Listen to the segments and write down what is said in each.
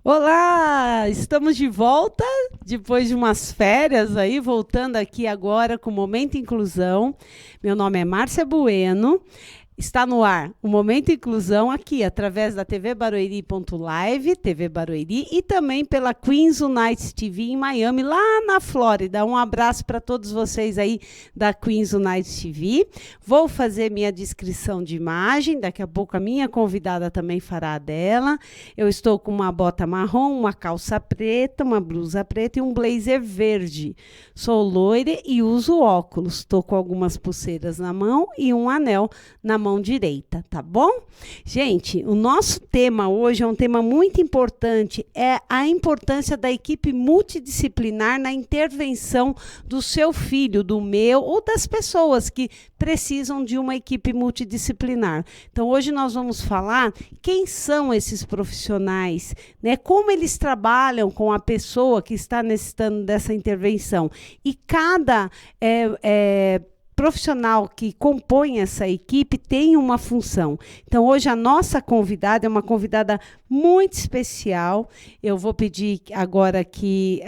Olá, estamos de volta depois de umas férias aí, voltando aqui agora com o Momento Inclusão. Meu nome é Márcia Bueno. Está no ar o Momento Inclusão aqui, através da tvbarueri.live, TV Barueri, e também pela Queens United TV em Miami, lá na Flórida. Um abraço para todos vocês aí da Queens United TV. Vou fazer minha descrição de imagem, daqui a pouco a minha convidada também fará a dela. Eu estou com uma bota marrom, uma calça preta, uma blusa preta e um blazer verde. Sou loira e uso óculos. Estou com algumas pulseiras na mão e um anel na mão direita, tá bom? Gente, o nosso tema hoje é um tema muito importante, é a importância da equipe multidisciplinar na intervenção do seu filho, do meu ou das pessoas que precisam de uma equipe multidisciplinar. Então, hoje nós vamos falar quem são esses profissionais, né? Como eles trabalham com a pessoa que está necessitando dessa intervenção. E cada profissional que compõe essa equipe tem uma função. Então, hoje a nossa convidada é uma convidada muito especial. Eu vou pedir agora que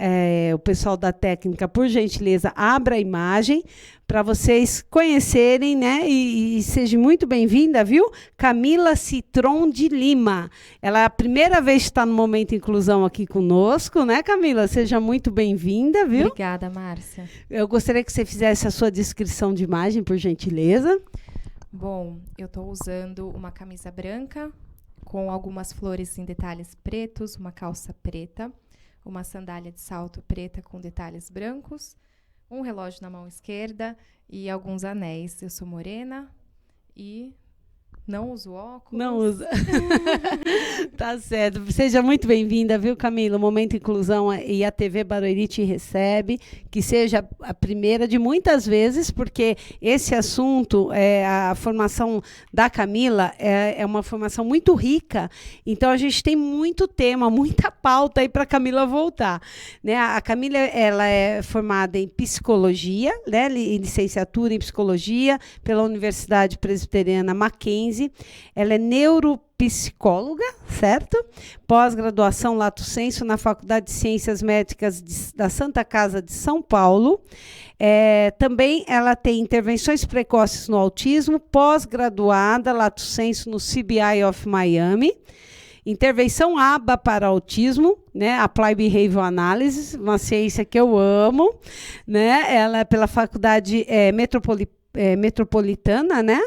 o pessoal da técnica, por gentileza, abra a imagem para vocês conhecerem, né? E seja muito bem-vinda, viu? Camila Citron de Lima. Ela é a primeira vez que está no Momento Inclusão aqui conosco, né, Camila? Seja muito bem-vinda, viu? Obrigada, Márcia. Eu gostaria que você fizesse a sua descrição de imagem, por gentileza. Bom, eu estou usando uma camisa branca com algumas flores em detalhes pretos, uma calça preta, uma sandália de salto preta com detalhes brancos, um relógio na mão esquerda e alguns anéis. Eu sou morena e não uso óculos. Não usa. Tá certo. Seja muito bem-vinda, viu, Camila? O Momento Inclusão e a TV Barueri te recebe. Que seja a primeira de muitas vezes, porque esse assunto, a formação da Camila, é uma formação muito rica. Então, a gente tem muito tema, muita pauta aí para a Camila voltar. Né? A Camila ela é formada em psicologia, né? Licenciatura em psicologia pela Universidade Presbiteriana Mackenzie. Ela é neuropsicóloga, certo? Pós-graduação Lato Sensu na Faculdade de Ciências Médicas da Santa Casa de São Paulo. Também ela tem intervenções precoces no autismo, pós-graduada Lato Sensu no CBI of Miami. Intervenção ABA para autismo, né? Applied Behavioral Analysis, uma ciência que eu amo, né? Ela é pela Faculdade Metropolitana, né?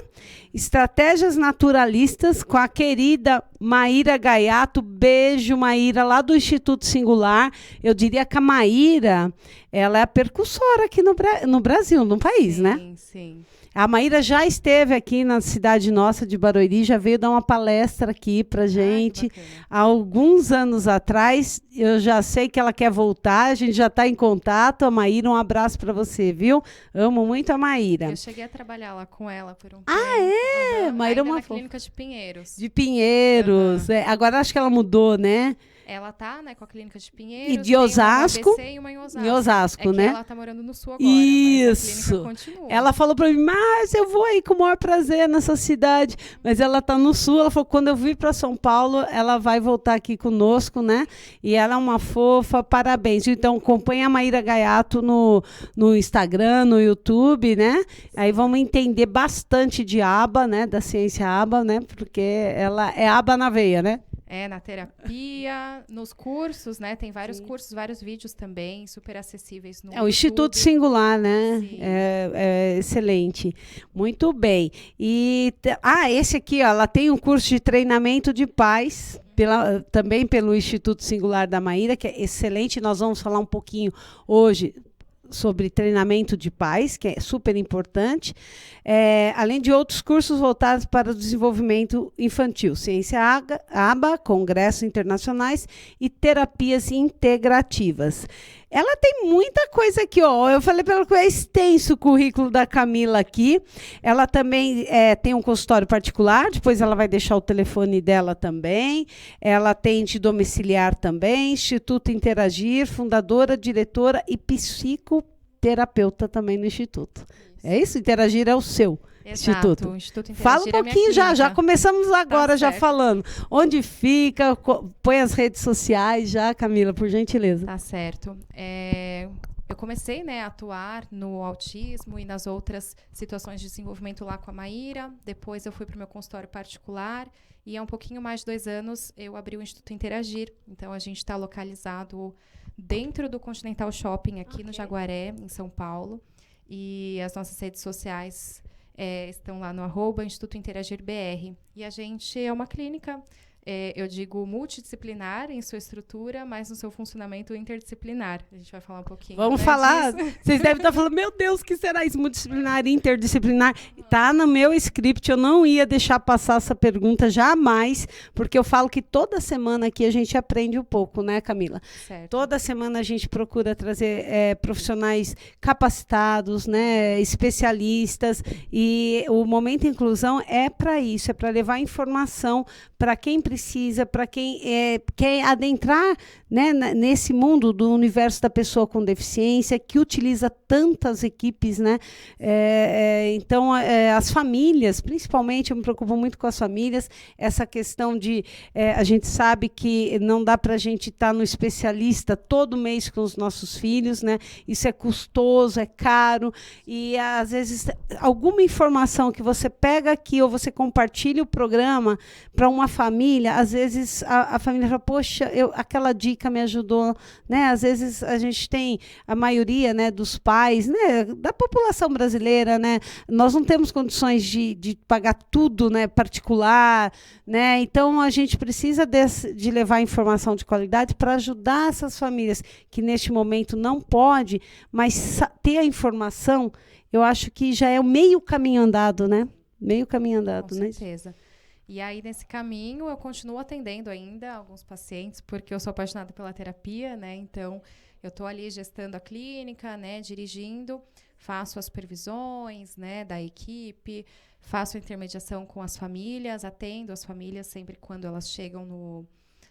Estratégias naturalistas com a querida Maíra Gaiato. Beijo, Maíra, lá do Instituto Singular. Eu diria que a Maíra, ela é a percussora aqui no Brasil, no país, né? Sim, sim. A Maíra já esteve aqui na cidade nossa de Barueri, já veio dar uma palestra aqui pra gente há alguns anos atrás. Eu já sei que ela quer voltar, a gente já está em contato. A Maíra, um abraço para você, viu? Amo muito a Maíra. Eu cheguei a trabalhar lá com ela por um tempo. Ah, é? Uhum. Maíra é Ainda uma na clínica de Pinheiros. De Pinheiros. Uhum. Agora acho que ela mudou, né? Ela tá, né, com a clínica de Pinheiros. E de Osasco. Uma em ABC e uma em Osasco. Em Osasco, né? Ela tá morando no Sul agora, isso. mas a clínica continua. Ela falou para mim, mas eu vou aí com o maior prazer nessa cidade. Mas ela tá no Sul. Ela falou, quando eu vir para São Paulo, ela vai voltar aqui conosco, né? E ela é uma fofa, parabéns. Então, acompanha a Maíra Gaiato no Instagram, no YouTube, né? Aí vamos entender bastante de ABA, né? Da ciência ABA, né? Porque ela é ABA na veia, né? Na terapia, nos cursos, né? Tem vários cursos, vários vídeos também, super acessíveis no YouTube. O Instituto Singular, né? Sim. É excelente. Muito bem. E esse aqui, ó, ela tem um curso de treinamento de pais, também pelo Instituto Singular da Maíra, que é excelente. Nós vamos falar um pouquinho hoje sobre treinamento de pais, que é super importante, além de outros cursos voltados para o desenvolvimento infantil, ciência ABA, congressos internacionais e terapias integrativas. Ela tem muita coisa aqui, ó. Eu falei para ela que é extenso o currículo da Camila aqui. Ela também tem um consultório particular, depois ela vai deixar o telefone dela também. Ela atende domiciliar também, Instituto Interagir, fundadora, diretora e psicoterapeuta também no Instituto. É isso? Interagir é o seu. Instituto. O Instituto Interagir Fala um é a minha pouquinho já clínica. começamos agora já certo. falando. Onde fica, põe as redes sociais já, Camila, por gentileza. Tá certo. Eu comecei, né, a atuar no autismo e nas outras situações de desenvolvimento lá com a Maíra. Depois eu fui para o meu consultório particular e há um pouquinho mais de 2 anos eu abri o Instituto Interagir. Então a gente está localizado dentro do Continental Shopping aqui no Jaguaré, em São Paulo. E as nossas redes sociais estão lá no @Instituto Interagir BR. E a gente é uma clínica, eu digo multidisciplinar em sua estrutura, mas no seu funcionamento interdisciplinar. A gente vai falar um pouquinho. Vamos falar. Disso. Vocês devem estar falando, meu Deus, o que será isso? Multidisciplinar, interdisciplinar. Está no meu script, eu não ia deixar passar essa pergunta jamais, porque eu falo que toda semana aqui a gente aprende um pouco, né, Camila? Certo. Toda semana a gente procura trazer profissionais capacitados, né, especialistas, e o Momento Inclusão é para isso, é para levar informação para quem precisa, para quem quer adentrar, né, nesse mundo do universo da pessoa com deficiência, que utiliza tantas equipes, né? Então, as famílias, principalmente, eu me preocupo muito com as famílias, essa questão de, a gente sabe que não dá para a gente estar no especialista todo mês com os nossos filhos, né? Isso é custoso, é caro, e às vezes alguma informação que você pega aqui ou você compartilha o programa para uma família, às vezes a família fala, poxa, aquela dica me ajudou, né? Às vezes a gente tem a maioria, né, dos pais, né, da população brasileira, né? Nós não temos condições de pagar tudo, né, particular, né? Então a gente precisa de levar informação de qualidade para ajudar essas famílias que neste momento não pode, mas ter a informação, eu acho que já é o meio caminho andado, né? Meio caminho andado, Com né? certeza. E aí, nesse caminho, eu continuo atendendo ainda alguns pacientes, porque eu sou apaixonada pela terapia, né? Então, eu estou ali gestando a clínica, né? Dirigindo, faço as supervisões, né, da equipe, faço a intermediação com as famílias, atendo as famílias sempre quando elas chegam no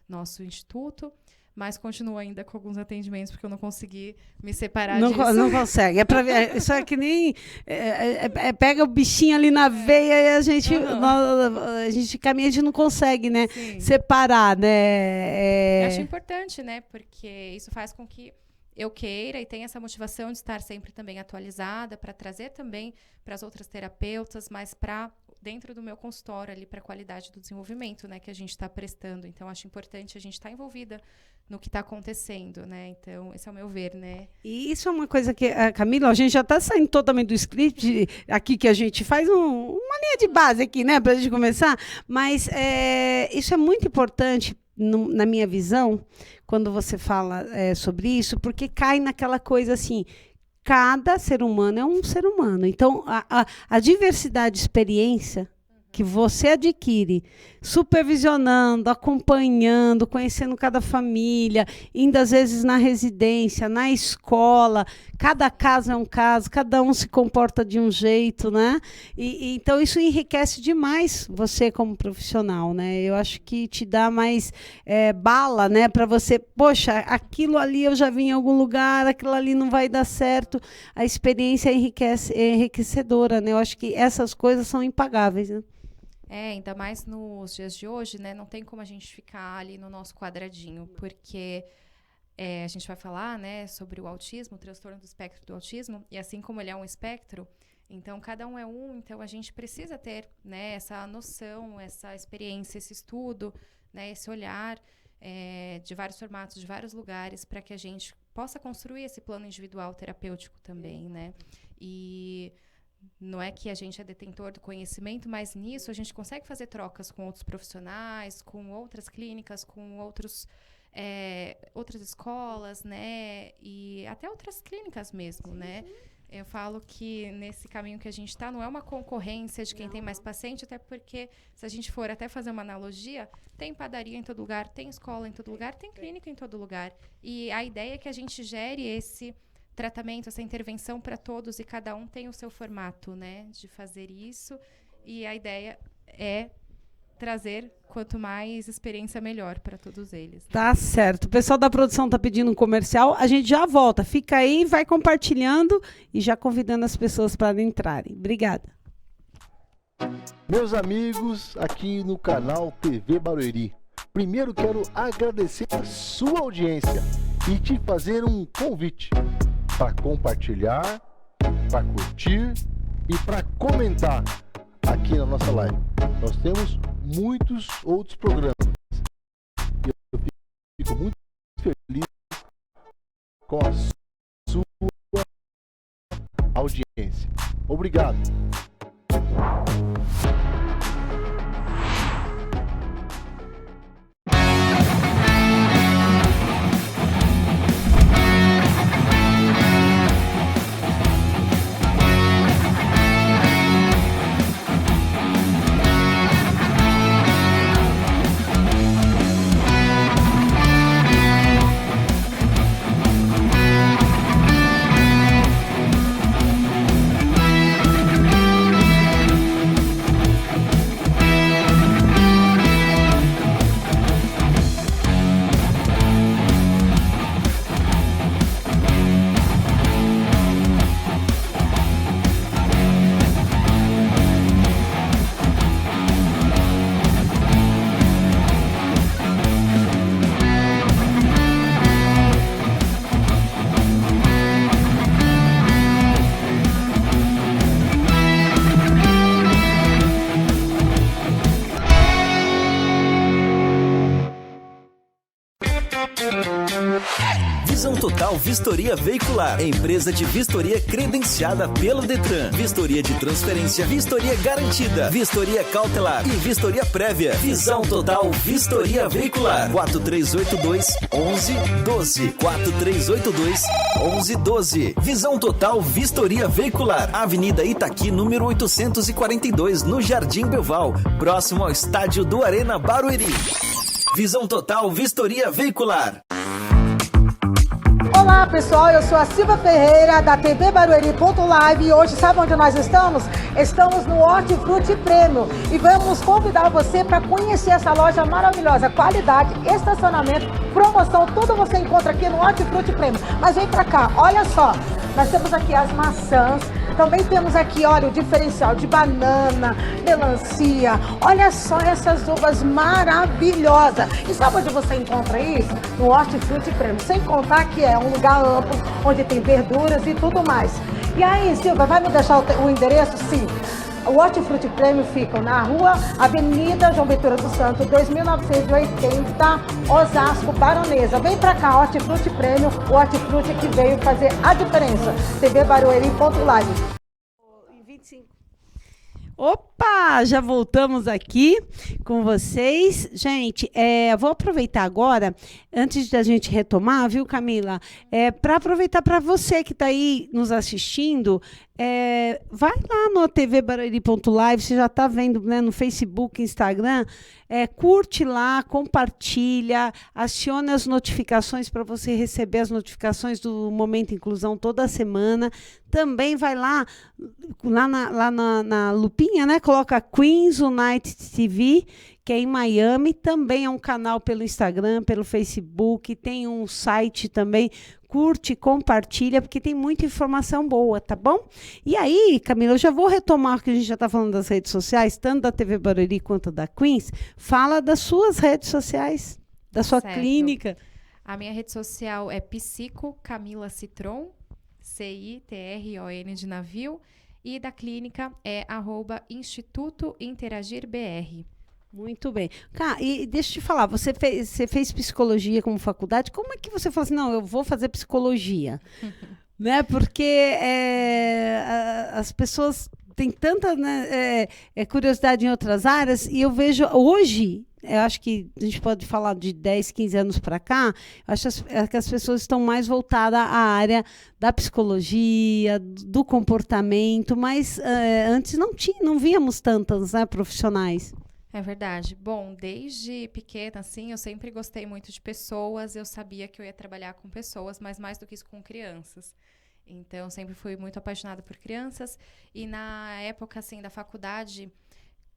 nosso instituto. Mas continuo ainda com alguns atendimentos, porque eu não consegui me separar disso. Não consegue. Isso é que nem... pega o bichinho ali na veia e a gente caminha, a gente não consegue, né? Sim. Separar, né? Eu acho importante, né? Porque isso faz com que eu queira e tenha essa motivação de estar sempre também atualizada, para trazer também para as outras terapeutas, mas para dentro do meu consultório ali, para a qualidade do desenvolvimento, né, que a gente está prestando. Então, acho importante a gente estar envolvida no que está acontecendo, né? Então, esse é o meu ver, né? E isso é uma coisa que, Camila, a gente já está saindo totalmente do script aqui, que a gente faz uma linha de base aqui, né, para a gente começar, mas isso é muito importante, na minha visão, quando você fala sobre isso, porque cai naquela coisa assim, cada ser humano é um ser humano. Então, a diversidade de experiência que você adquire, supervisionando, acompanhando, conhecendo cada família, indo às vezes na residência, na escola, cada caso é um caso, cada um se comporta de um jeito, né? Então isso enriquece demais você como profissional, né? Eu acho que te dá mais bala, né? Para você, poxa, aquilo ali eu já vi em algum lugar, aquilo ali não vai dar certo. A experiência é enriquecedora, né? Eu acho que essas coisas são impagáveis, né? Ainda mais nos dias de hoje, né? Não tem como a gente ficar ali no nosso quadradinho, porque a gente vai falar, né, sobre o autismo, o transtorno do espectro do autismo, e assim como ele é um espectro, então cada um é um, então a gente precisa ter, né, essa noção, essa experiência, esse estudo, né, esse olhar de vários formatos, de vários lugares, para que a gente possa construir esse plano individual terapêutico também, né? E não é que a gente é detentor do conhecimento, mas nisso a gente consegue fazer trocas com outros profissionais, com outras clínicas, com outras escolas, né? E até outras clínicas mesmo, né? Eu falo que nesse caminho que a gente está, não é uma concorrência de quem tem mais paciente, até porque, se a gente for até fazer uma analogia, tem padaria em todo lugar, tem escola em todo lugar, tem clínica em todo lugar. E a ideia é que a gente gere esse tratamento, essa intervenção para todos, e cada um tem o seu formato, né, de fazer isso, e a ideia é trazer quanto mais experiência melhor para todos eles. Tá certo. O pessoal da produção está pedindo um comercial, a gente já volta. Fica aí, vai compartilhando e já convidando as pessoas para entrarem. Obrigada. Meus amigos aqui no canal TV Barueri, primeiro quero agradecer a sua audiência e te fazer um convite para compartilhar, para curtir e para comentar aqui na nossa live. Nós temos muitos outros programas e eu fico muito feliz com a sua audiência. Obrigado. Visão Total Vistoria Veicular, empresa de vistoria credenciada pelo Detran. Vistoria de transferência, vistoria garantida, vistoria cautelar e vistoria prévia. Visão Total Vistoria Veicular. 4382-1112. 4382-1112. Visão Total Vistoria Veicular. Avenida Itaqui, número 842, no Jardim Belval, próximo ao estádio do Arena Barueri. Visão Total Vistoria Veicular. Olá pessoal, eu sou a Silva Ferreira da TV Barueri.live e hoje sabe onde nós estamos? Estamos no Hortifruti Premium e vamos convidar você para conhecer essa loja maravilhosa, qualidade, estacionamento, promoção, tudo você encontra aqui no Hortifruti Premium. Mas vem para cá, olha só, nós temos aqui as maçãs, também temos aqui, olha, o diferencial de banana, melancia, olha só essas uvas maravilhosas. E sabe onde você encontra isso? No Hortifruti Premium, sem contar que é um lugar amplo, onde tem verduras e tudo mais. E aí, Silvia, vai me deixar o endereço? Sim. O Hortifruti Premium fica na rua Avenida João Ventura do Santo, 2980, Osasco, Baronesa. Vem pra cá, Hortifruti Premium, o Hortifruti que veio fazer a diferença. TV Barueri.live. 25. Opa, já voltamos aqui com vocês. Gente, vou aproveitar agora, antes da gente retomar, viu, Camila? Para aproveitar para você que está aí nos assistindo, vai lá no tvbarueri.live, você já está vendo, né, no Facebook, Instagram, curte lá, compartilha, acione as notificações para você receber as notificações do Momento Inclusão toda semana. Também vai lá na lupinha, né? Coloca Queens United TV, que é em Miami. Também é um canal pelo Instagram, pelo Facebook, tem um site também. Curte, compartilha, porque tem muita informação boa, tá bom? E aí, Camila, eu já vou retomar, que a gente já está falando das redes sociais, tanto da TV Barueri quanto da Queens. Fala das suas redes sociais, da sua clínica. A minha rede social é Psico Camila Citron, CITRON de navio, e da clínica é @Instituto Interagir BR. Muito bem. E deixa eu te falar, você fez psicologia como faculdade, como é que você falou assim, não, eu vou fazer psicologia? Né? Porque as pessoas têm tanta, né, curiosidade em outras áreas, e eu vejo hoje, eu acho que a gente pode falar de 10, 15 anos para cá, eu acho que as pessoas estão mais voltadas à área da psicologia, do comportamento, mas antes não víamos tantas, né, profissionais. É verdade. Bom, desde pequena, assim, eu sempre gostei muito de pessoas, eu sabia que eu ia trabalhar com pessoas, mas mais do que isso com crianças. Então, sempre fui muito apaixonada por crianças, e na época, assim, da faculdade,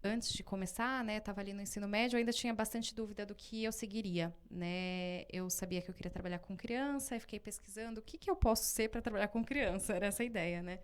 antes de começar, né, estava ali no ensino médio, eu ainda tinha bastante dúvida do que eu seguiria, né? Eu sabia que eu queria trabalhar com criança, e fiquei pesquisando o que eu posso ser para trabalhar com criança, era essa a ideia, né?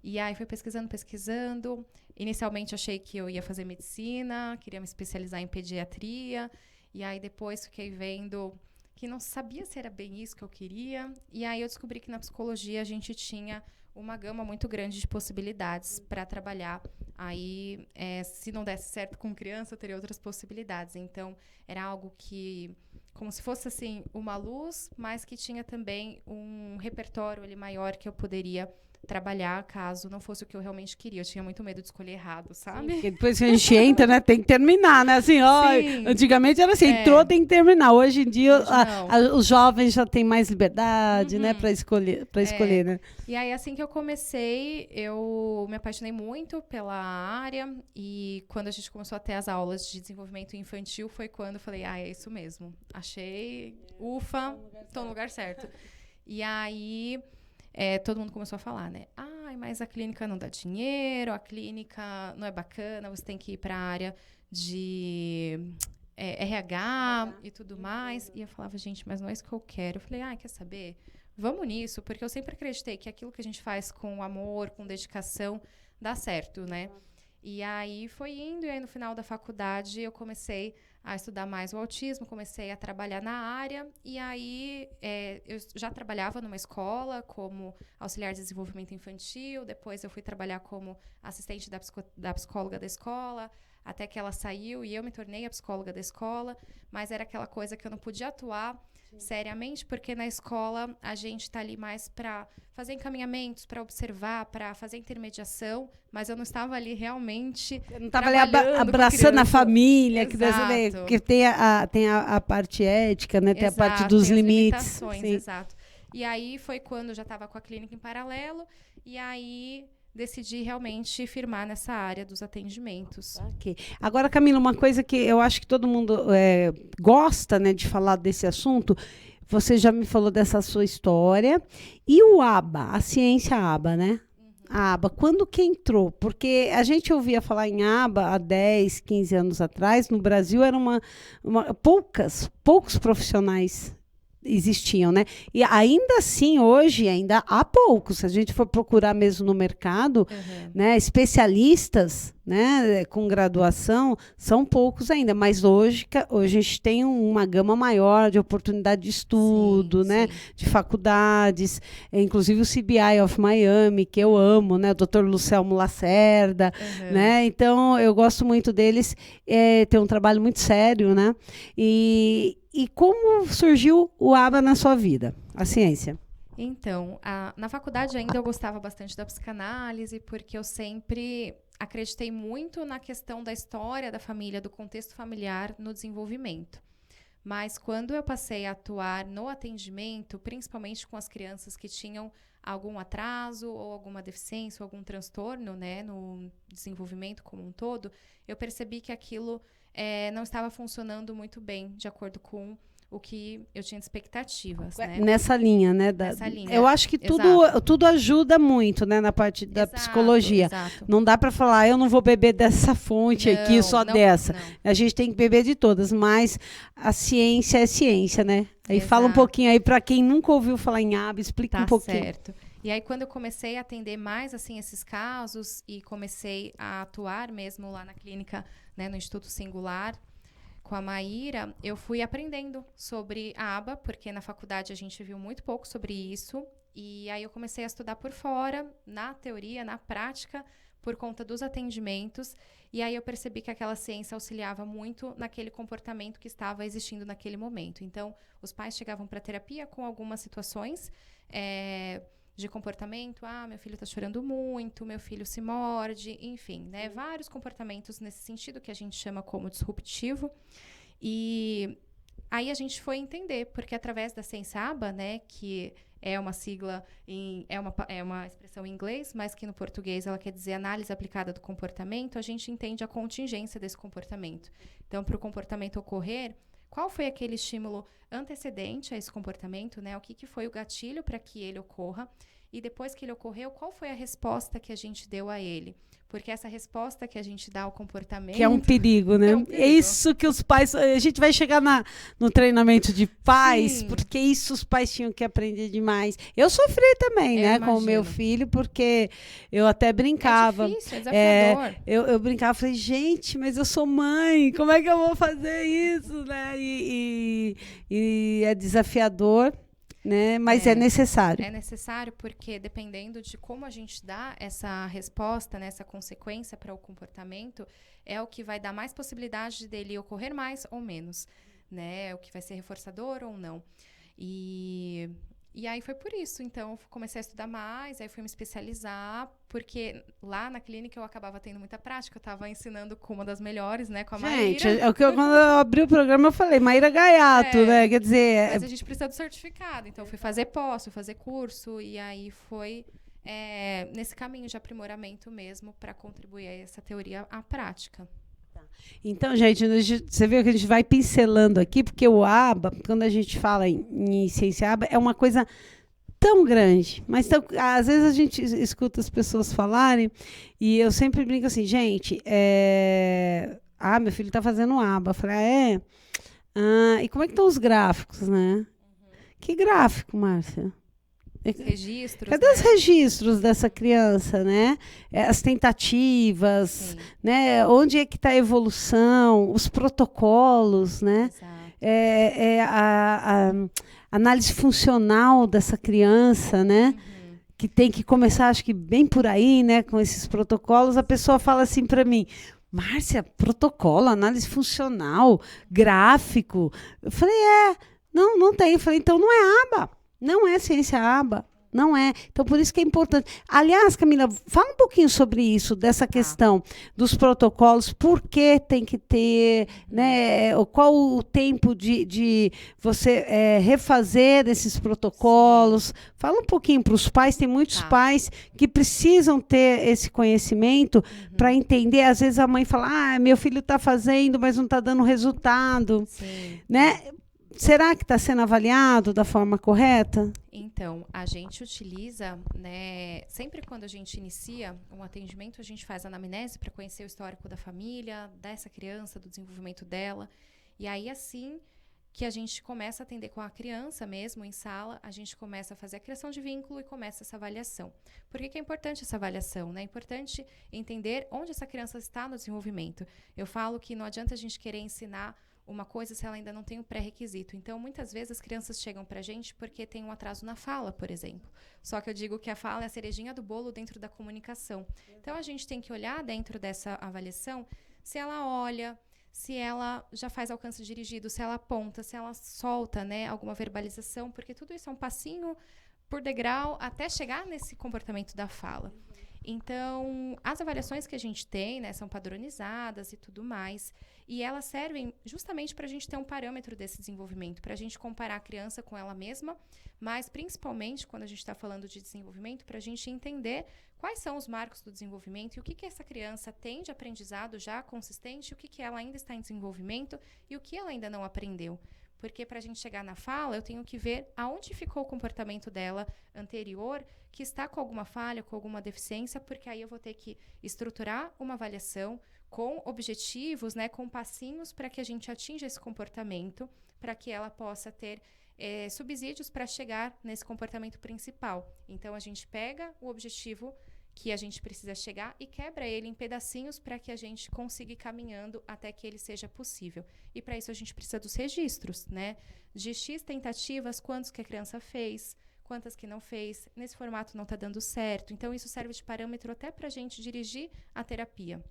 E aí fui pesquisando. Inicialmente achei que eu ia fazer medicina, queria me especializar em pediatria. E aí depois fiquei vendo que não sabia se era bem isso que eu queria. E aí eu descobri que na psicologia a gente tinha uma gama muito grande de possibilidades para trabalhar. Aí, se não desse certo com criança, eu teria outras possibilidades. Então, era algo que, como se fosse assim, uma luz, mas que tinha também um repertório ali maior que eu poderia trabalhar caso não fosse o que eu realmente queria. Eu tinha muito medo de escolher errado, sabe? Porque depois que a gente entra, né, tem que terminar, né? Assim, ó, antigamente era assim, entrou, tem que terminar. Hoje em dia, os jovens já têm mais liberdade, né, para escolher, né? E aí, assim que eu comecei, eu me apaixonei muito pela área. E quando a gente começou a ter as aulas de desenvolvimento infantil, foi quando eu falei, é isso mesmo. Achei, ufa, estou no lugar certo. E aí... todo mundo começou a falar, né? Mas a clínica não dá dinheiro, a clínica não é bacana, você tem que ir para a área de RH e tudo mais. E eu falava, gente, mas não é isso que eu quero. Eu falei, quer saber? Vamos nisso, porque eu sempre acreditei que aquilo que a gente faz com amor, com dedicação, dá certo, né? E aí foi indo, e aí no final da faculdade eu comecei a estudar mais o autismo, comecei a trabalhar na área, e aí eu já trabalhava numa escola como auxiliar de desenvolvimento infantil, depois eu fui trabalhar como assistente da psicóloga da escola, até que ela saiu e eu me tornei a psicóloga da escola, mas era aquela coisa que eu não podia atuar seriamente, porque na escola a gente está ali mais para fazer encaminhamentos, para observar, para fazer intermediação, mas eu não estava ali realmente. Eu não estava ali abraçando a família, que tem a parte ética, né? Tem a parte dos limites. Exato. E aí foi quando eu já estava com a clínica em paralelo, e aí decidi realmente firmar nessa área dos atendimentos. Okay. Agora, Camila, uma coisa que eu acho que todo mundo gosta, né, de falar desse assunto, você já me falou dessa sua história, e o ABA, a ciência ABA, né? A ABA, quando que entrou? Porque a gente ouvia falar em ABA há 10, 15 anos atrás, no Brasil eram poucos profissionais existiam, né? E ainda assim, hoje, ainda há poucos. Se a gente for procurar mesmo no mercado, né, especialistas, né, com graduação, são poucos ainda. Mas hoje a gente tem uma gama maior de oportunidade de estudo, né, de faculdades, inclusive o CBI of Miami, que eu amo, né, o Dr. Lucelmo Lacerda, né? Então, eu gosto muito deles. Tem um trabalho muito sério, né? E como surgiu o ABA na sua vida, a ciência? Então, na faculdade ainda eu gostava bastante da psicanálise, porque eu sempre acreditei muito na questão da história da família, do contexto familiar no desenvolvimento. Mas quando eu passei a atuar no atendimento, principalmente com as crianças que tinham algum atraso ou alguma deficiência ou algum transtorno, né, no desenvolvimento como um todo, eu percebi que aquilo não estava funcionando muito bem, de acordo com o que eu tinha de expectativas, né? Nessa linha, né? Nessa linha. Eu acho que tudo ajuda muito, né, na parte da psicologia. Exato. Não dá para falar, eu não vou beber dessa fonte aqui, só dessa. Não. A gente tem que beber de todas, mas a ciência é ciência, né? Aí fala um pouquinho aí para quem nunca ouviu falar em ABA, explica um pouquinho. Certo. E aí, quando eu comecei a atender mais, assim, esses casos e comecei a atuar mesmo lá na clínica, né, no Instituto Singular, com a Maíra, eu fui aprendendo sobre a ABA, porque na faculdade a gente viu muito pouco sobre isso. E aí eu comecei a estudar por fora, na teoria, na prática, por conta dos atendimentos. E aí eu percebi que aquela ciência auxiliava muito naquele comportamento que estava existindo naquele momento. Então, os pais chegavam para terapia com algumas situações de comportamento. Meu filho está chorando muito, meu filho se morde, enfim, né? Vários comportamentos nesse sentido que a gente chama como disruptivo. E aí a gente foi entender, porque através da ciência ABA, né, que é uma sigla, é uma expressão em inglês, mas que no português ela quer dizer análise aplicada do comportamento, a gente entende a contingência desse comportamento. Então, para o comportamento ocorrer, qual foi aquele estímulo antecedente a esse comportamento, né? O que foi o gatilho para que ele ocorra? e depois que ele ocorreu, qual foi a resposta que a gente deu a ele? Porque essa resposta que a gente dá ao comportamento... Que é um perigo, né? É um perigo. É isso que os pais... A gente vai chegar no treinamento de pais, Sim. porque isso os pais tinham que aprender demais. Eu sofri também, Eu né, com o meu imagino. filho, porque eu até brincava. É difícil, é desafiador. Eu brincava, falei, gente, mas eu sou mãe, como é que eu vou fazer isso, né? E é desafiador, né? Mas é necessário. É necessário porque, dependendo de como a gente dá essa resposta, né, essa consequência para o comportamento, é o que vai dar mais possibilidade dele ocorrer mais ou menos, né? O que vai ser reforçador ou não. E aí foi por isso. Então, eu comecei a estudar mais, aí fui me especializar, porque lá na clínica eu acabava tendo muita prática. Eu estava ensinando com uma das melhores, né, com a Gente, Maíra. quando eu abri o programa, eu falei, Maíra Gaiato, né? Quer dizer... Mas a gente precisa do certificado. Então, eu fui fazer fui fazer curso, e aí foi nesse caminho de aprimoramento mesmo para contribuir a essa teoria à prática. Então, gente, você vê que a gente vai pincelando aqui, porque o ABA, quando a gente fala em ciência ABA, é uma coisa tão grande. Mas às vezes a gente escuta as pessoas falarem, e eu sempre brinco assim, gente, meu filho está fazendo ABA. Eu falei, e como é que estão os gráficos, né? Que gráfico, Márcia? Registros. Cadê os registros dessa criança, né? As tentativas, Sim. né? Onde é que está a evolução, os protocolos, né? Exato. A análise funcional dessa criança, né? Que tem que começar, acho que bem por aí, né? Com esses protocolos, a pessoa fala assim para mim, Márcia, protocolo, análise funcional, gráfico. Eu falei, não tem. Eu falei, então não é ABA. Não é ciência ABA, não é. Então, por isso que é importante. Aliás, Camila, fala um pouquinho sobre isso, dessa questão dos protocolos, por que tem que ter, né, qual o tempo de você refazer esses protocolos. Fala um pouquinho para os pais, tem muitos pais que precisam ter esse conhecimento para entender. Às vezes a mãe fala, meu filho está fazendo, mas não está dando resultado. Sim. Né? Será que está sendo avaliado da forma correta? Então, a gente utiliza, né, sempre quando a gente inicia um atendimento, a gente faz anamnese para conhecer o histórico da família, dessa criança, do desenvolvimento dela. E aí, assim que a gente começa a atender com a criança mesmo, em sala, a gente começa a fazer a criação de vínculo e começa essa avaliação. Por que é importante essa avaliação? Né? É importante entender onde essa criança está no desenvolvimento. Eu falo que não adianta a gente querer ensinar uma coisa se ela ainda não tem um pré-requisito. Então, muitas vezes, as crianças chegam para a gente porque tem um atraso na fala, por exemplo. Só que eu digo que a fala é a cerejinha do bolo dentro da comunicação. Então, a gente tem que olhar dentro dessa avaliação se ela olha, se ela já faz alcance dirigido, se ela aponta, se ela solta, né, alguma verbalização, porque tudo isso é um passinho por degrau até chegar nesse comportamento da fala. Então, as avaliações que a gente tem, né, são padronizadas e tudo mais, e elas servem justamente para a gente ter um parâmetro desse desenvolvimento, para a gente comparar a criança com ela mesma, mas principalmente quando a gente está falando de desenvolvimento, para a gente entender quais são os marcos do desenvolvimento e o que essa criança tem de aprendizado já consistente, o que ela ainda está em desenvolvimento e o que ela ainda não aprendeu. Porque para a gente chegar na fala, eu tenho que ver aonde ficou o comportamento dela anterior, que está com alguma falha, com alguma deficiência, porque aí eu vou ter que estruturar uma avaliação com objetivos, né, com passinhos para que a gente atinja esse comportamento, para que ela possa ter subsídios para chegar nesse comportamento principal. Então, a gente pega o objetivo que a gente precisa chegar e quebra ele em pedacinhos para que a gente consiga ir caminhando até que ele seja possível. E para isso a gente precisa dos registros, né? De X tentativas, quantos que a criança fez, quantas que não fez, nesse formato não está dando certo. Então isso serve de parâmetro até para a gente dirigir a terapia.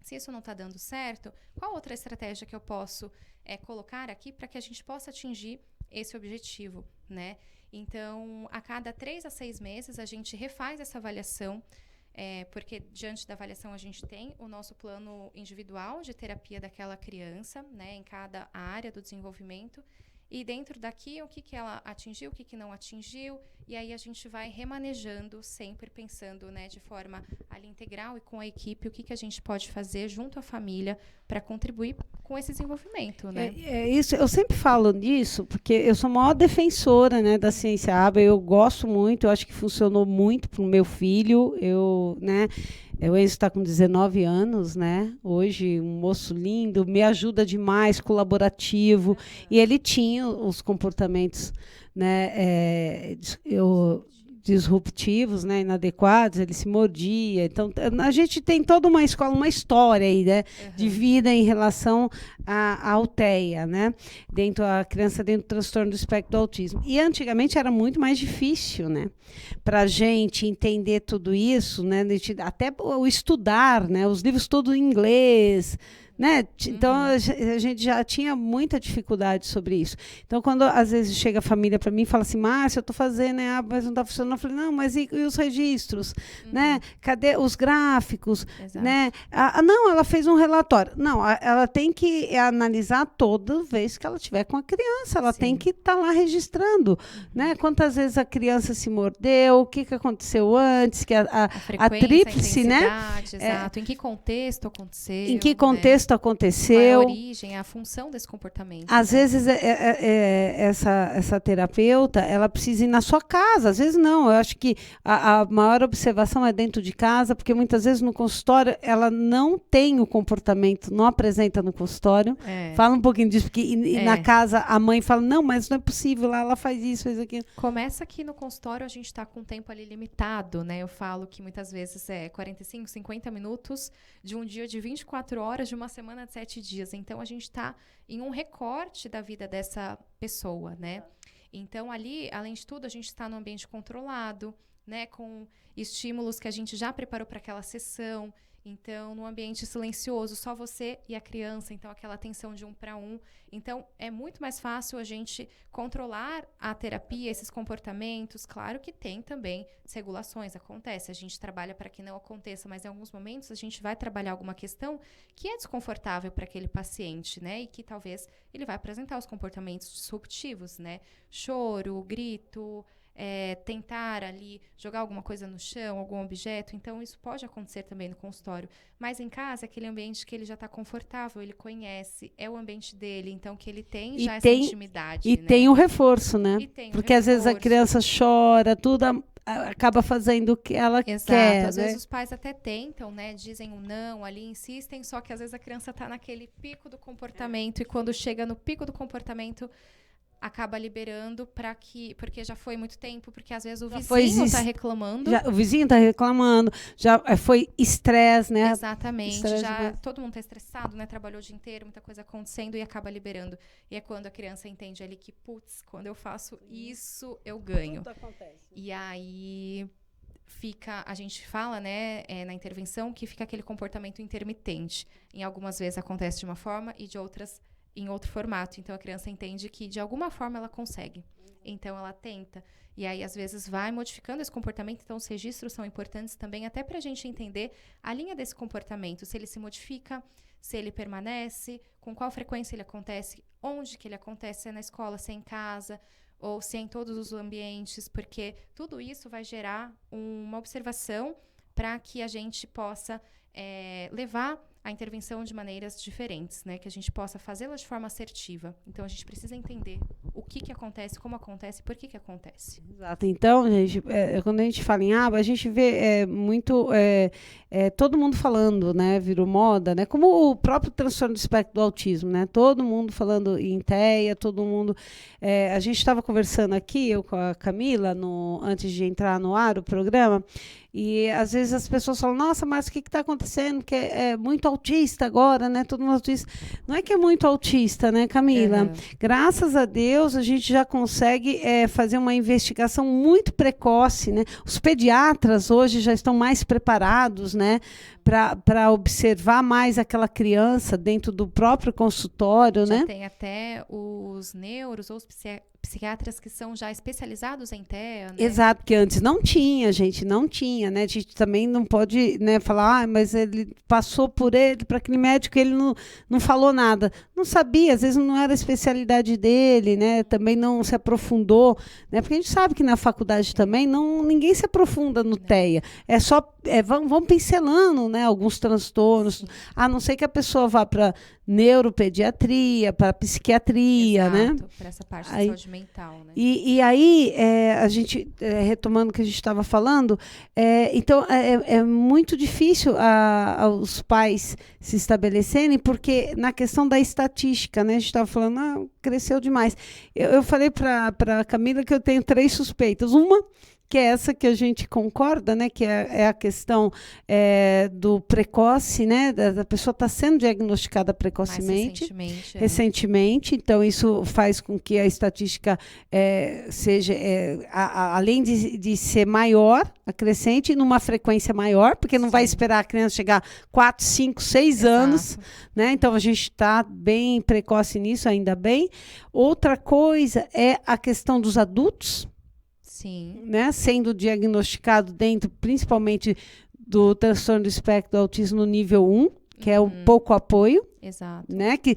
Se isso não está dando certo, qual outra estratégia que eu posso colocar aqui para que a gente possa atingir esse objetivo, né? Então, a cada 3 a 6 meses, a gente refaz essa avaliação, porque diante da avaliação a gente tem o nosso plano individual de terapia daquela criança, né, em cada área do desenvolvimento, e dentro daqui o que ela atingiu, o que não atingiu, e aí a gente vai remanejando, sempre pensando, né, de forma ali integral e com a equipe, o que a gente pode fazer junto à família para contribuir com esse desenvolvimento, né? Isso, eu sempre falo nisso, porque eu sou a maior defensora, né, da ciência ABA, eu gosto muito, eu acho que funcionou muito para o meu filho, o Enzo está com 19 anos, né? Hoje, um moço lindo, me ajuda demais, colaborativo. E ele tinha os comportamentos, né, disruptivos, né, inadequados, ele se mordia. Então, a gente tem toda uma escola, uma história aí, né, de vida em relação à alteia, né? A criança dentro do transtorno do espectro do autismo. E antigamente era muito mais difícil, né? Para a gente entender tudo isso, né? Até o estudar, né? Os livros todos em inglês, né? Então a gente já tinha muita dificuldade sobre isso. Então quando às vezes chega a família para mim e fala assim, Márcia, eu estou fazendo, né? Mas não está funcionando. Eu falei, não, mas e os registros, né? Cadê os gráficos, né? Não, ela fez um relatório. Não, ela tem que analisar toda vez que ela estiver com a criança. Ela tem que estar lá registrando, né? Quantas vezes a criança se mordeu, o que aconteceu antes, que a tríplice, né? Exato. Em que contexto aconteceu? Em que contexto aconteceu, a origem, a função desse comportamento. Às vezes essa terapeuta, ela precisa ir na sua casa, às vezes não. Eu acho que a maior observação é dentro de casa, porque muitas vezes no consultório ela não tem o comportamento, não apresenta no consultório. Fala um pouquinho disso, porque na casa a mãe fala, não, mas não é possível, lá ela faz isso, faz aquilo. Começa que no consultório a gente está com um tempo ali limitado, né? Eu falo que muitas vezes 45, 50 minutos de um dia de 24 horas, de uma semana de 7 dias. Então, a gente está em um recorte da vida dessa pessoa, né? Então, ali, além de tudo, a gente está num ambiente controlado, né? Com estímulos que a gente já preparou para aquela sessão. Então, num ambiente silencioso, só você e a criança. Então, aquela atenção de 1 para 1. Então, é muito mais fácil a gente controlar a terapia, esses comportamentos. Claro que tem também desregulações, acontece. A gente trabalha para que não aconteça, mas em alguns momentos a gente vai trabalhar alguma questão que é desconfortável para aquele paciente, né? E que talvez ele vai apresentar os comportamentos disruptivos, né? Choro, grito, tentar ali jogar alguma coisa no chão, algum objeto. Então, isso pode acontecer também no consultório. Mas em casa, é aquele ambiente que ele já está confortável, ele conhece, é o ambiente dele, então que ele tem já essa intimidade. E né? tem o reforço, né? Porque às vezes a criança chora, tudo acaba fazendo o que ela quer. Às vezes os pais até tentam, né? Dizem um não ali, insistem, só que às vezes a criança está naquele pico do comportamento e quando chega no pico do comportamento acaba liberando porque já foi muito tempo, porque às vezes o vizinho está reclamando. O vizinho está reclamando, já foi estresse, né? Exatamente. Todo mundo está estressado, né? Trabalhou o dia inteiro, muita coisa acontecendo e acaba liberando. E é quando a criança entende ali que, quando eu faço isso, eu ganho. Tudo acontece. E aí a gente fala, né, na intervenção, que fica aquele comportamento intermitente. Em algumas vezes acontece de uma forma e de outras em outro formato. Então, a criança entende que, de alguma forma, ela consegue. Então, ela tenta. E aí, às vezes, vai modificando esse comportamento. Então, os registros são importantes também, até para a gente entender a linha desse comportamento. Se ele se modifica, se ele permanece, com qual frequência ele acontece, onde que ele acontece, se é na escola, se é em casa, ou se é em todos os ambientes. Porque tudo isso vai gerar uma observação para que a gente possa levar a intervenção de maneiras diferentes, né? Que a gente possa fazê-la de forma assertiva. Então, a gente precisa entender o que acontece, como acontece, por que acontece. Exato. Então, gente, quando a gente fala em aba, a gente vê muito todo mundo falando, né? Virou moda, né? Como o próprio transtorno do espectro do autismo, né? Todo mundo falando em TEA, todo mundo... a gente estava conversando aqui, eu com a Camila, antes de entrar no ar o programa, e às vezes as pessoas falam, nossa, mas o que está acontecendo? Porque é muito autista agora, né? Todo mundo autista. Não é que é muito autista, né, Camila? Graças a Deus, a gente já consegue fazer uma investigação muito precoce, né? Os pediatras hoje já estão mais preparados, né? Para observar mais aquela criança dentro do próprio consultório, já né? Tem até os neuros ou os psiquiatras que são já especializados em TEA, né? Exato, porque antes não tinha, gente, não tinha, né? A gente também não pode, né, falar, mas ele passou por ele, para aquele médico, ele não falou nada. Não sabia, às vezes não era a especialidade dele, né? Também não se aprofundou, né? Porque a gente sabe que na faculdade também ninguém se aprofunda no TEA. É só, vão pincelando, né, alguns transtornos, a não ser que a pessoa vá para neuropediatria, para psiquiatria, né? Para essa parte Aí, da saúde mental, né? E aí, a gente, retomando o que a gente estava falando, então é muito difícil os pais se estabelecerem, porque na questão da estatística, né, a gente estava falando, cresceu demais. Eu falei para a Camila que eu tenho 3 suspeitas. Uma, que é essa que a gente concorda, né, que é a questão do precoce, né, da pessoa estar sendo diagnosticada precocemente, recentemente, então isso faz com que a estatística seja, além de ser maior, acrescente, numa frequência maior, porque não vai esperar a criança chegar 4, 5, 6 anos, né, então a gente está bem precoce nisso, ainda bem. Outra coisa é a questão dos adultos, sim, né, sendo diagnosticado dentro, principalmente, do transtorno do espectro do autismo no nível 1, que é um pouco apoio. Exato. Né, que,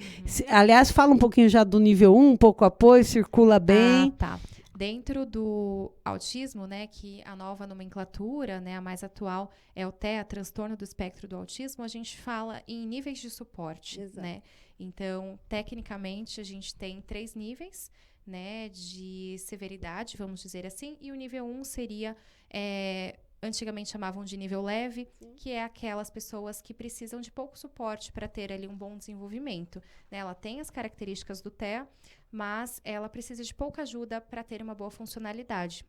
aliás, fala um pouquinho já do nível 1, um pouco apoio, circula bem. Tá. Dentro do autismo, né, que a nova nomenclatura, né, a mais atual, é o TEA, transtorno do espectro do autismo, a gente fala em níveis de suporte, né? Então, tecnicamente, a gente tem 3 níveis, né, de severidade, vamos dizer assim, e o nível 1 seria, antigamente chamavam de nível leve, que é aquelas pessoas que precisam de pouco suporte para ter ali um bom desenvolvimento, né? Ela tem as características do TEA, mas ela precisa de pouca ajuda para ter uma boa funcionalidade,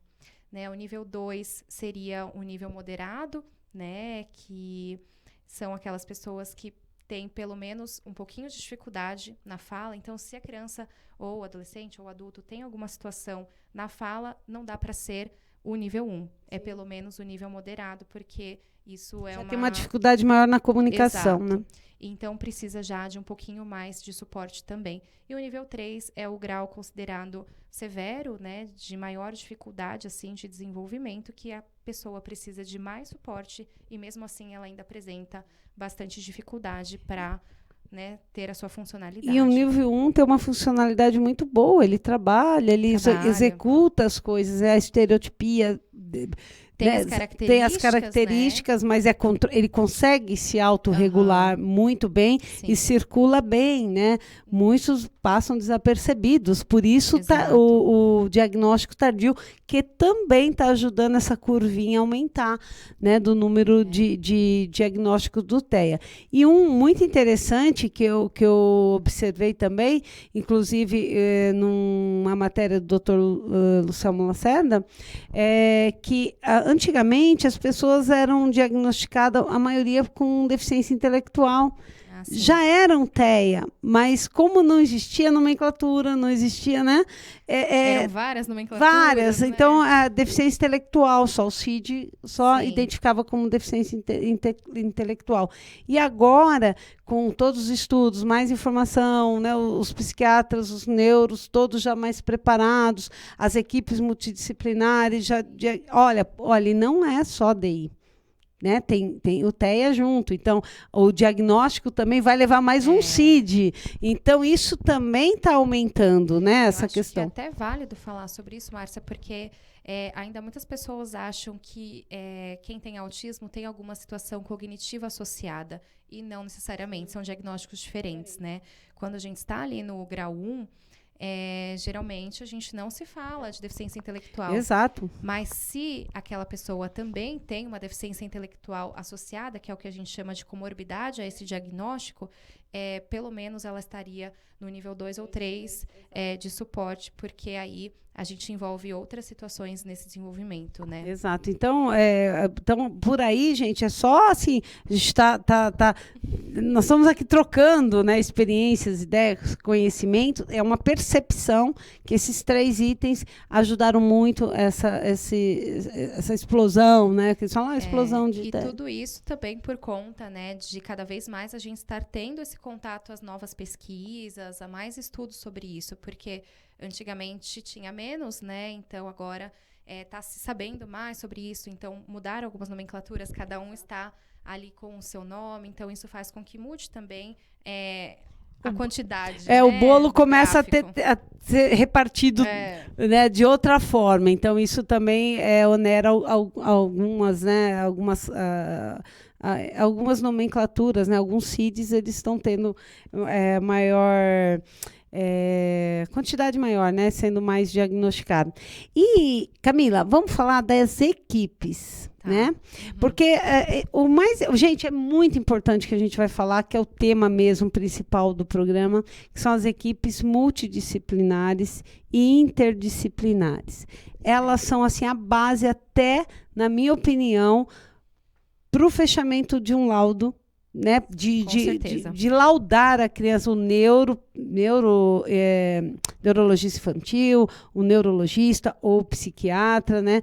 né? O nível 2 seria um nível moderado, né, que são aquelas pessoas que tem pelo menos um pouquinho de dificuldade na fala. Então, se a criança ou adolescente ou adulto tem alguma situação na fala, não dá para ser o nível 1. É pelo menos o nível moderado, porque isso já tem uma dificuldade maior na comunicação, exato, né? Então, precisa já de um pouquinho mais de suporte também. E o nível 3 é o grau considerado severo, né, de maior dificuldade, assim, de desenvolvimento, que a pessoa precisa de mais suporte e, mesmo assim, ela ainda apresenta bastante dificuldade para, né, ter a sua funcionalidade. E o nível 1 tem uma funcionalidade muito boa, ele trabalha, ele executa as coisas, a estereotipia... Tem, né, tem as características, né? Mas ele consegue se autorregular muito bem. Sim. E circula bem, né? Muitos passam desapercebidos, por isso o diagnóstico tardio, que também está ajudando essa curvinha a aumentar, né, do número de diagnósticos do TEA. E um muito interessante que eu observei também, inclusive numa matéria do Dr. Luciano Lacerda, que antigamente as pessoas eram diagnosticadas, a maioria com deficiência intelectual. Já eram TEA, mas como não existia nomenclatura, não existia, né? Eram várias nomenclaturas. Várias. Né? Então, a deficiência intelectual, só o CID identificava como deficiência intelectual. E agora, com todos os estudos, mais informação, né? Os psiquiatras, os neuros, todos já mais preparados, as equipes multidisciplinares, olha, não é só DI. Né? Tem o TEA junto, então o diagnóstico também vai levar mais um CID, então isso também está aumentando, né, essa questão. Que é até válido falar sobre isso, Márcia, porque ainda muitas pessoas acham que quem tem autismo tem alguma situação cognitiva associada, e não necessariamente, são diagnósticos diferentes, né? Quando a gente está ali no grau 1, geralmente a gente não se fala de deficiência intelectual. Exato. Mas se aquela pessoa também tem uma deficiência intelectual associada, que é o que a gente chama de comorbidade a esse diagnóstico, pelo menos ela estaria no nível 2 ou 3 de suporte, porque aí a gente envolve outras situações nesse desenvolvimento, né? Exato. Então, por aí, gente, é só assim, a gente nós estamos aqui trocando, né, experiências, ideias, conhecimento, é uma percepção que esses 3 itens ajudaram muito essa explosão, né? Que eles falam, explosão de... E tudo isso também por conta, né, de cada vez mais a gente estar tendo esse contato às novas pesquisas, a mais estudos sobre isso, porque Antigamente tinha menos, né? Então agora está se sabendo mais sobre isso. Então mudaram algumas nomenclaturas, cada um está ali com o seu nome. Então isso faz com que mude também a quantidade. O né, bolo do começa a gráfico. ser repartido né, de outra forma. Então, isso também onera algumas, né, algumas nomenclaturas, né, alguns CIDs, eles estão tendo maior... quantidade maior, né, sendo mais diagnosticado. E, Camila, vamos falar das equipes, né? Porque gente, é muito importante que a gente vai falar, que é o tema mesmo principal do programa, que são as equipes multidisciplinares e interdisciplinares. Elas são, assim, a base até, na minha opinião, para o fechamento de um laudo, né, de laudar a criança, o neurologista infantil, o neurologista ou o psiquiatra, né,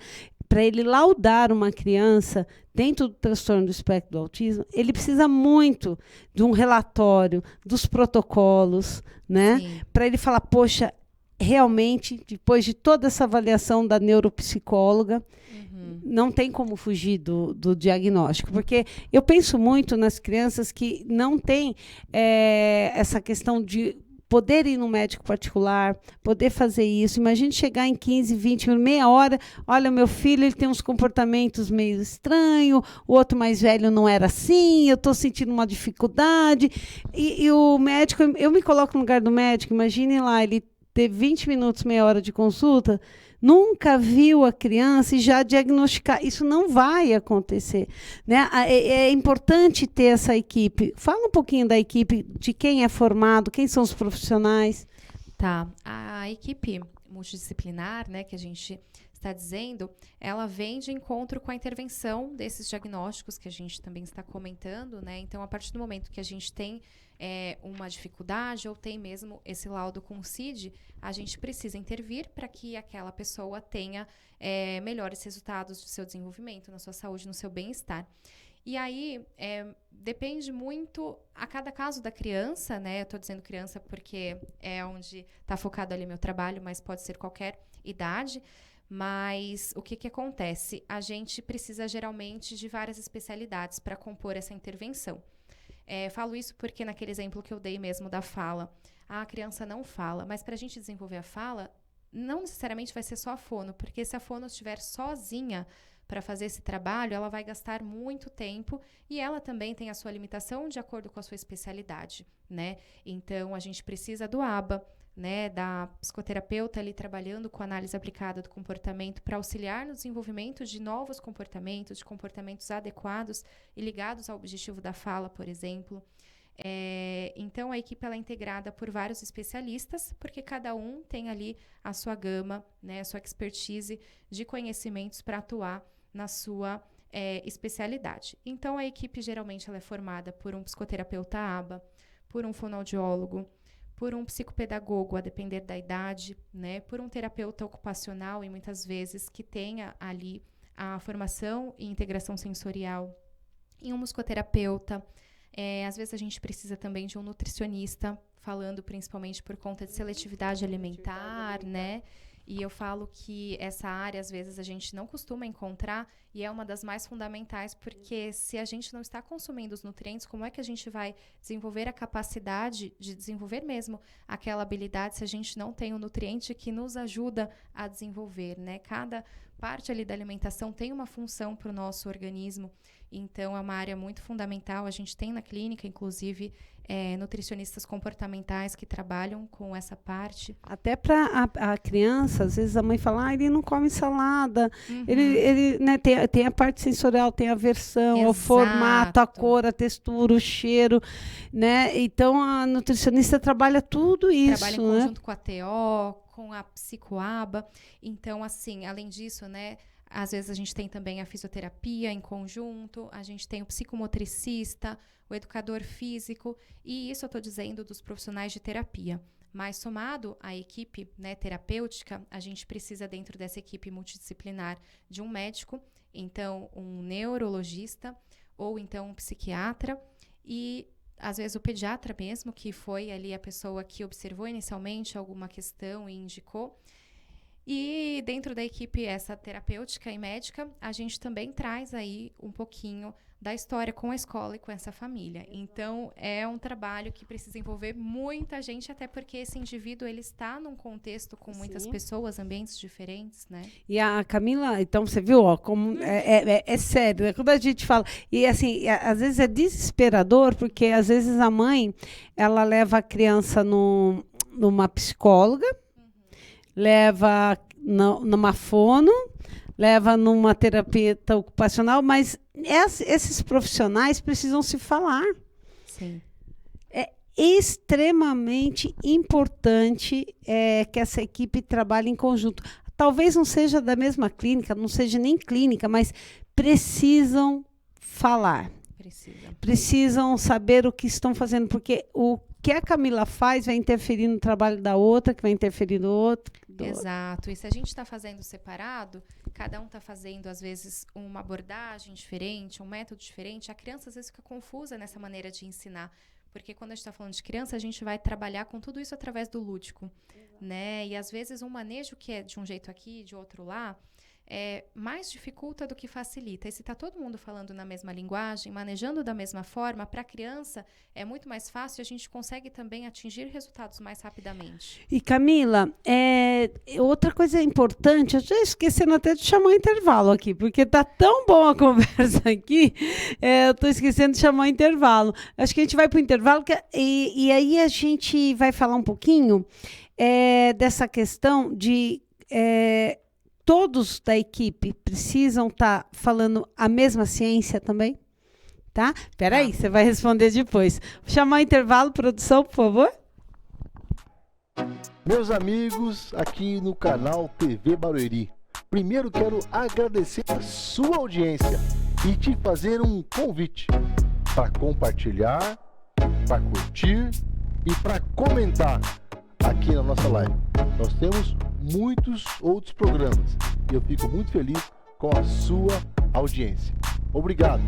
para ele laudar uma criança dentro do transtorno do espectro do autismo, ele precisa muito de um relatório, dos protocolos, né, para ele falar, poxa, realmente, depois de toda essa avaliação da neuropsicóloga, não tem como fugir do diagnóstico, porque eu penso muito nas crianças que não têm essa questão de poder ir no médico particular, poder fazer isso. Imagine chegar em 15, 20 minutos, meia hora, olha, meu filho, ele tem uns comportamentos meio estranhos, o outro mais velho não era assim, eu estou sentindo uma dificuldade. E o médico, eu me coloco no lugar do médico, imagine lá, ele ter 20 minutos, meia hora de consulta, nunca viu a criança e já diagnosticar. Isso não vai acontecer, né? É importante ter essa equipe. Fala um pouquinho da equipe, de quem é formado, quem são os profissionais. Tá. A equipe multidisciplinar, né, que a gente está dizendo, ela vem de encontro com a intervenção desses diagnósticos que a gente também está comentando, né? Então, a partir do momento que a gente tem uma dificuldade ou tem mesmo esse laudo com o CID, a gente precisa intervir para que aquela pessoa tenha melhores resultados do seu desenvolvimento, na sua saúde, no seu bem-estar. E aí, depende muito a cada caso da criança, né? Eu estou dizendo criança porque é onde está focado ali meu trabalho, mas pode ser qualquer idade. Mas o que acontece? A gente precisa geralmente de várias especialidades para compor essa intervenção. Falo isso porque naquele exemplo que eu dei mesmo da fala, a criança não fala, mas para a gente desenvolver a fala, não necessariamente vai ser só a fono, porque se a fono estiver sozinha para fazer esse trabalho, ela vai gastar muito tempo e ela também tem a sua limitação de acordo com a sua especialidade, né? Então, a gente precisa do ABA, né, da psicoterapeuta ali trabalhando com análise aplicada do comportamento para auxiliar no desenvolvimento de novos comportamentos, de comportamentos adequados e ligados ao objetivo da fala, por exemplo. Então, a equipe ela é integrada por vários especialistas, porque cada um tem ali a sua gama, né, a sua expertise de conhecimentos para atuar na sua especialidade. Então, a equipe geralmente ela é formada por um psicoterapeuta ABA, por um fonoaudiólogo, por um psicopedagogo, a depender da idade, né, por um terapeuta ocupacional e muitas vezes que tenha ali a formação e integração sensorial, e um musicoterapeuta. Às vezes a gente precisa também de um nutricionista, falando principalmente por conta de seletividade alimentar, né? E eu falo que essa área, às vezes, a gente não costuma encontrar e é uma das mais fundamentais, porque se a gente não está consumindo os nutrientes, como é que a gente vai desenvolver a capacidade de desenvolver mesmo aquela habilidade se a gente não tem o nutriente que nos ajuda a desenvolver, né? Cada parte ali da alimentação tem uma função para o nosso organismo, então é uma área muito fundamental. A gente tem na clínica, inclusive, nutricionistas comportamentais que trabalham com essa parte. Até para a criança, às vezes a mãe fala, ele não come salada, ele né, tem a parte sensorial, tem a versão, o formato, a cor, a textura, o cheiro, né? Então a nutricionista trabalha tudo isso. Trabalha em conjunto com a TO, com a psicoaba. Então, assim, além disso, né, às vezes a gente tem também a fisioterapia em conjunto, a gente tem o psicomotricista, o educador físico, e isso eu estou dizendo dos profissionais de terapia. Mas somado à equipe, né, terapêutica, a gente precisa dentro dessa equipe multidisciplinar de um médico, então um neurologista ou então um psiquiatra, e às vezes o pediatra mesmo, que foi ali a pessoa que observou inicialmente alguma questão e indicou. E dentro da equipe essa terapêutica e médica, a gente também traz aí um pouquinho da história com a escola e com essa família. Então, é um trabalho que precisa envolver muita gente, até porque esse indivíduo, ele está num contexto com muitas pessoas, ambientes diferentes, né? E a Camila, então, você viu, ó, como é sério, quando a gente fala, e assim, às vezes é desesperador, porque às vezes a mãe, ela leva a criança numa psicóloga, leva numa fono, leva numa terapeuta ocupacional, mas esses profissionais precisam se falar. Sim. É extremamente importante que essa equipe trabalhe em conjunto. Talvez não seja da mesma clínica, não seja nem clínica, mas precisam falar. Precisam saber o que estão fazendo, porque o que a Camila faz vai interferir no trabalho da outra, que vai interferir no outro. Exato. E se a gente está fazendo separado, cada um está fazendo, às vezes, uma abordagem diferente, um método diferente, a criança, às vezes, fica confusa nessa maneira de ensinar. Porque quando a gente está falando de criança, a gente vai trabalhar com tudo isso através do lúdico, né? E, às vezes, um manejo que é de um jeito aqui, de outro lá, mais dificulta do que facilita. E se está todo mundo falando na mesma linguagem, manejando da mesma forma, para a criança é muito mais fácil e a gente consegue também atingir resultados mais rapidamente. E Camila, outra coisa importante, eu já esquecendo até de chamar o intervalo aqui, porque está tão boa a conversa aqui, eu estou esquecendo de chamar o intervalo. Acho que a gente vai para o intervalo e aí a gente vai falar um pouquinho dessa questão de... todos da equipe precisam estar falando a mesma ciência também? Tá? Espera aí, você vai responder depois. Vou chamar o intervalo, produção, por favor. Meus amigos, aqui no canal TV Barueri, primeiro quero agradecer a sua audiência e te fazer um convite para compartilhar, para curtir e para comentar aqui na nossa live. Nós temos muitos outros programas e eu fico muito feliz com a sua audiência. Obrigado.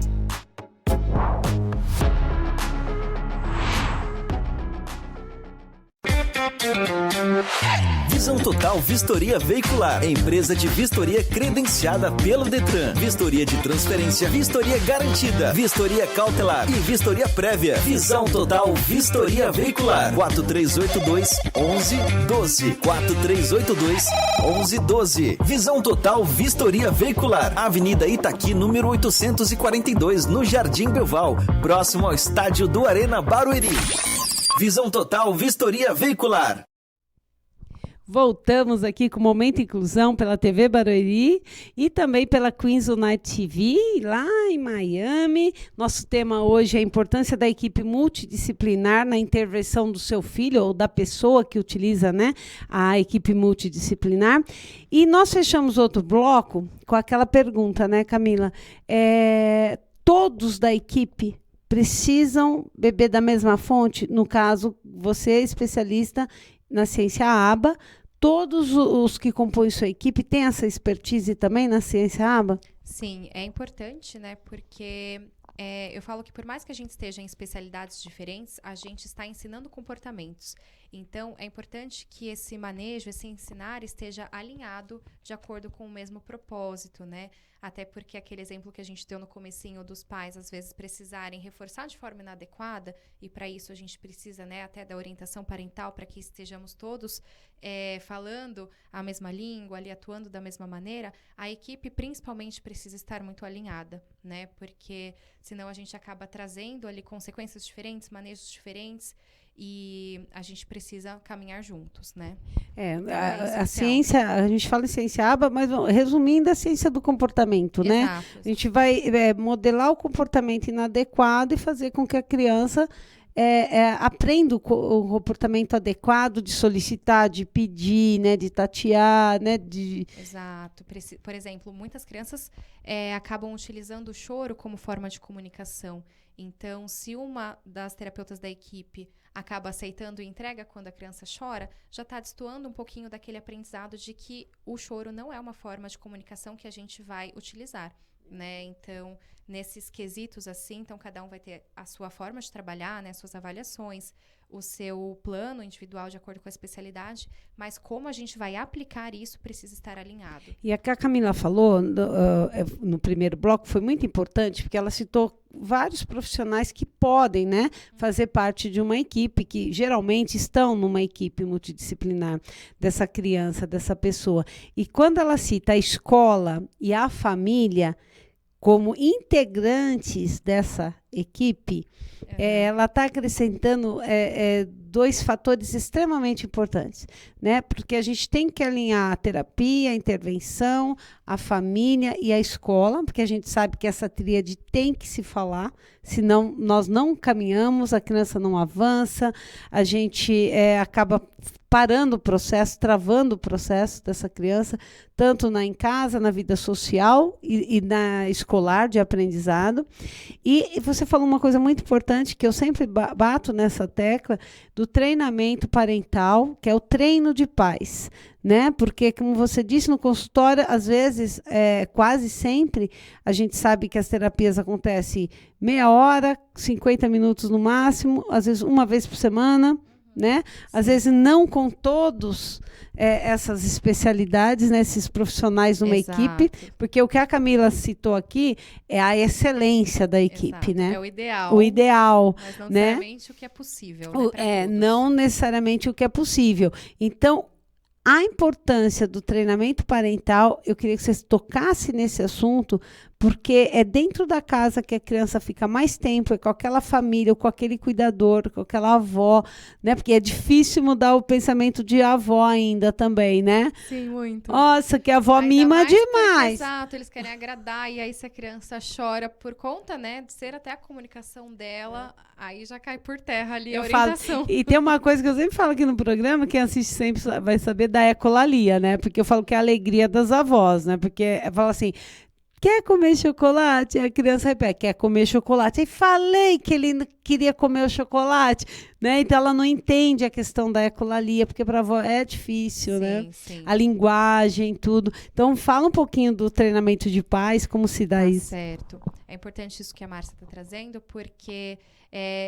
Visão Total Vistoria Veicular, empresa de vistoria credenciada pelo Detran. Vistoria de transferência, vistoria garantida, vistoria cautelar e vistoria prévia. Visão Total Vistoria Veicular. 4382-1112. 4382-1112. Visão Total Vistoria Veicular. Avenida Itaqui, número 842, no Jardim Belval, próximo ao estádio do Arena Barueri. Visão Total Vistoria Veicular. Voltamos aqui com o Momento Inclusão pela TV Barueri e também pela Queens Unite TV, lá em Miami. Nosso tema hoje é a importância da equipe multidisciplinar na intervenção do seu filho ou da pessoa que utiliza, né, a equipe multidisciplinar. E nós fechamos outro bloco com aquela pergunta, né, Camila? Todos da equipe precisam beber da mesma fonte? No caso, você é especialista na ciência ABA, todos os que compõem sua equipe têm essa expertise também na ciência ABA? Sim, é importante, né? Porque eu falo que por mais que a gente esteja em especialidades diferentes, a gente está ensinando comportamentos. Então, é importante que esse manejo, esse ensinar esteja alinhado de acordo com o mesmo propósito, né? Até porque aquele exemplo que a gente deu no comecinho dos pais, às vezes, precisarem reforçar de forma inadequada, e para isso a gente precisa, né, até da orientação parental, para que estejamos todos falando a mesma língua, ali atuando da mesma maneira, a equipe principalmente precisa estar muito alinhada, né? Porque senão a gente acaba trazendo ali consequências diferentes, manejos diferentes, e a gente precisa caminhar juntos, né? A ciência, a gente fala em ciência ABA, mas resumindo, a ciência do comportamento, né? Exato. A gente vai modelar o comportamento inadequado e fazer com que a criança aprenda o comportamento adequado de solicitar, de pedir, né, de tatear, né? Exato. Por exemplo, muitas crianças acabam utilizando o choro como forma de comunicação. Então, se uma das terapeutas da equipe acaba aceitando e entrega quando a criança chora, já está destoando um pouquinho daquele aprendizado de que o choro não é uma forma de comunicação que a gente vai utilizar, né? Então, nesses quesitos assim, então cada um vai ter a sua forma de trabalhar, né, suas avaliações, o seu plano individual de acordo com a especialidade, mas como a gente vai aplicar isso precisa estar alinhado. E a que a Camila falou no primeiro bloco foi muito importante, porque ela citou vários profissionais que podem, né, fazer parte de uma equipe, que geralmente estão numa equipe multidisciplinar dessa criança, dessa pessoa. E quando ela cita a escola e a família como integrantes dessa equipe, ela está acrescentando dois fatores extremamente importantes, né? Porque a gente tem que alinhar a terapia, a intervenção, a família e a escola, porque a gente sabe que essa tríade tem que se falar, senão nós não caminhamos, a criança não avança, a gente acaba parando o processo, travando o processo dessa criança, tanto em casa, na vida social e na escolar de aprendizado. E você falou uma coisa muito importante, que eu sempre bato nessa tecla, do treinamento parental, que é o treino de pais, né? Porque, como você disse no consultório, às vezes, quase sempre, a gente sabe que as terapias acontecem meia hora, 50 minutos no máximo, às vezes uma vez por semana, né? Às vezes não com todos essas especialidades, né? Esses profissionais numa equipe, porque o que a Camila citou aqui é a excelência da equipe, né? É o ideal. O ideal, mas não né? necessariamente o que é possível, né, não necessariamente o que é possível. Então, a importância do treinamento parental, eu queria que vocês tocassem nesse assunto, porque é dentro da casa que a criança fica mais tempo, é com aquela família, com aquele cuidador, com aquela avó, né? Porque é difícil mudar o pensamento de avó ainda também, né? Sim, muito. Nossa, que a avó Ainda mima mais porque, demais. exato, eles querem agradar, e aí se a criança chora por conta, né, de ser até a comunicação dela, aí já cai por terra ali a orientação. E tem uma coisa que eu sempre falo aqui no programa, quem assiste sempre vai saber da ecolalia, né? Porque eu falo que é a alegria das avós, né? Porque fala assim, quer comer chocolate? A criança repete, quer comer chocolate. Aí falei que ele queria comer o chocolate, né? Então ela não entende a questão da ecolalia, porque para a avó é difícil, Sim, né? sim. A linguagem, tudo. Então fala um pouquinho do treinamento de pais, como se dá isso. Certo. É importante isso que a Márcia está trazendo, porque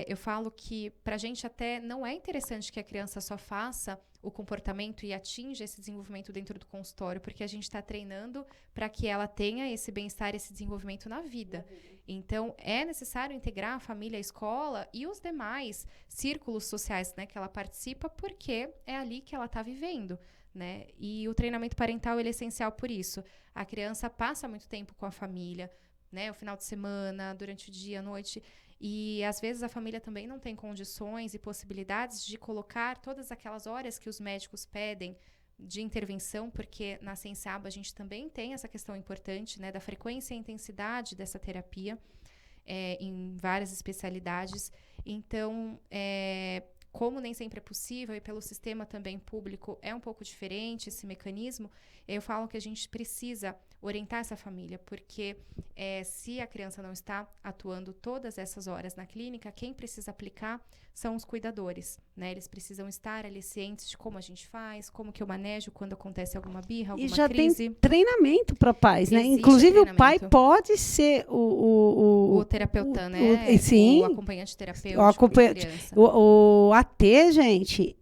eu falo que para a gente até não é interessante que a criança só faça o comportamento e atinja esse desenvolvimento dentro do consultório, porque a gente está treinando para que ela tenha esse bem-estar, esse desenvolvimento na vida. Então, é necessário integrar a família, a escola e os demais círculos sociais, né, que ela participa, porque é ali que ela está vivendo, né? E o treinamento parental ele é essencial por isso. A criança passa muito tempo com a família, né, o final de semana, durante o dia, a noite. E, às vezes, a família também não tem condições e possibilidades de colocar todas aquelas horas que os médicos pedem de intervenção, porque na Sensaba a gente também tem essa questão importante, né, da frequência e intensidade dessa terapia em várias especialidades. Então, como nem sempre é possível e pelo sistema também público é um pouco diferente esse mecanismo, eu falo que a gente precisa orientar essa família, porque se a criança não está atuando todas essas horas na clínica, quem precisa aplicar são os cuidadores, né? Eles precisam estar ali cientes de como a gente faz, como que eu manejo quando acontece alguma birra, alguma crise. E já tem treinamento para pais, né? Existe Inclusive o pai pode ser o terapeuta, né? Sim. O acompanhante terapêutico da criança. O AT, gente,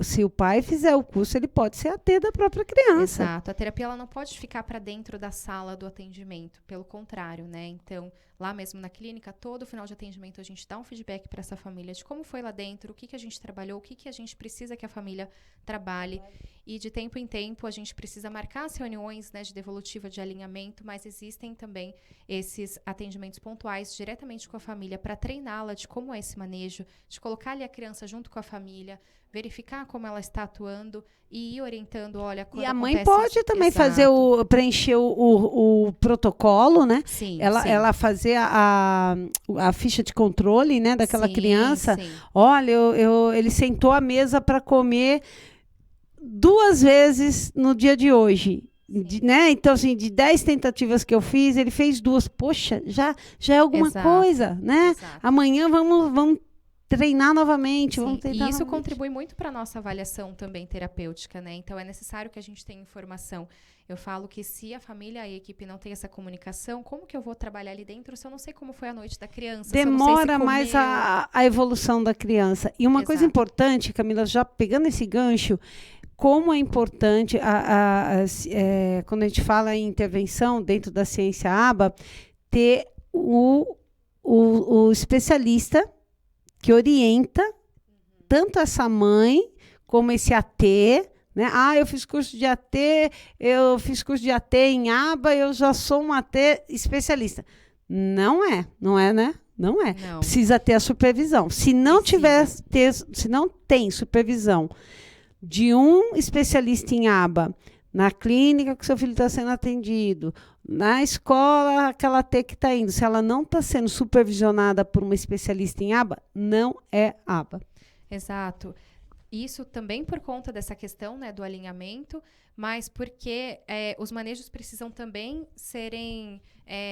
se o pai fizer o curso, ele pode ser AT da própria criança. Exato. A terapia ela não pode ficar para dentro da sala do atendimento, pelo contrário, né? Então, lá mesmo na clínica, todo final de atendimento a gente dá um feedback para essa família de como foi lá dentro, o que a gente trabalhou, o que a gente precisa que a família trabalhe. E de tempo em tempo a gente precisa marcar as reuniões, né, de devolutiva, de alinhamento, mas existem também esses atendimentos pontuais diretamente com a família para treiná-la de como é esse manejo, de colocar ali a criança junto com a família, verificar como ela está atuando e ir orientando, olha, quando e a mãe acontece pode isso. também Exato. fazer preencher o protocolo, né? Sim, ela fazer a ficha de controle, né, daquela criança. Sim. Olha, ele sentou à mesa para comer 2 vezes no dia de hoje. Né? Então, assim, de 10 tentativas que eu fiz, ele fez 2. Poxa, já é alguma Exato. coisa, né? Exato. Amanhã vamos treinar novamente, Sim, vamos tentar e isso novamente. contribui muito para a nossa avaliação também terapêutica, né? Então, é necessário que a gente tenha informação. Eu falo que se a família e a equipe não tem essa comunicação, como que eu vou trabalhar ali dentro se eu não sei como foi a noite da criança? Se eu não sei se Demora mais comeu? a evolução da criança. E uma coisa Exato. importante, Camila, já pegando esse gancho, como é importante, quando a gente fala em intervenção dentro da ciência ABA, ter o especialista que orienta tanto essa mãe como esse AT, né? Eu fiz curso de AT, eu fiz curso de AT em ABA, eu já sou um AT especialista. Não é, né? Não é. Não. Precisa ter a supervisão. Se não se não tem supervisão de um especialista em ABA, na clínica que seu filho está sendo atendido, na escola que ela tem que está indo, se ela não está sendo supervisionada por uma especialista em ABA, não é ABA. Exato. Isso também por conta dessa questão, né, do alinhamento, mas porque os manejos precisam também serem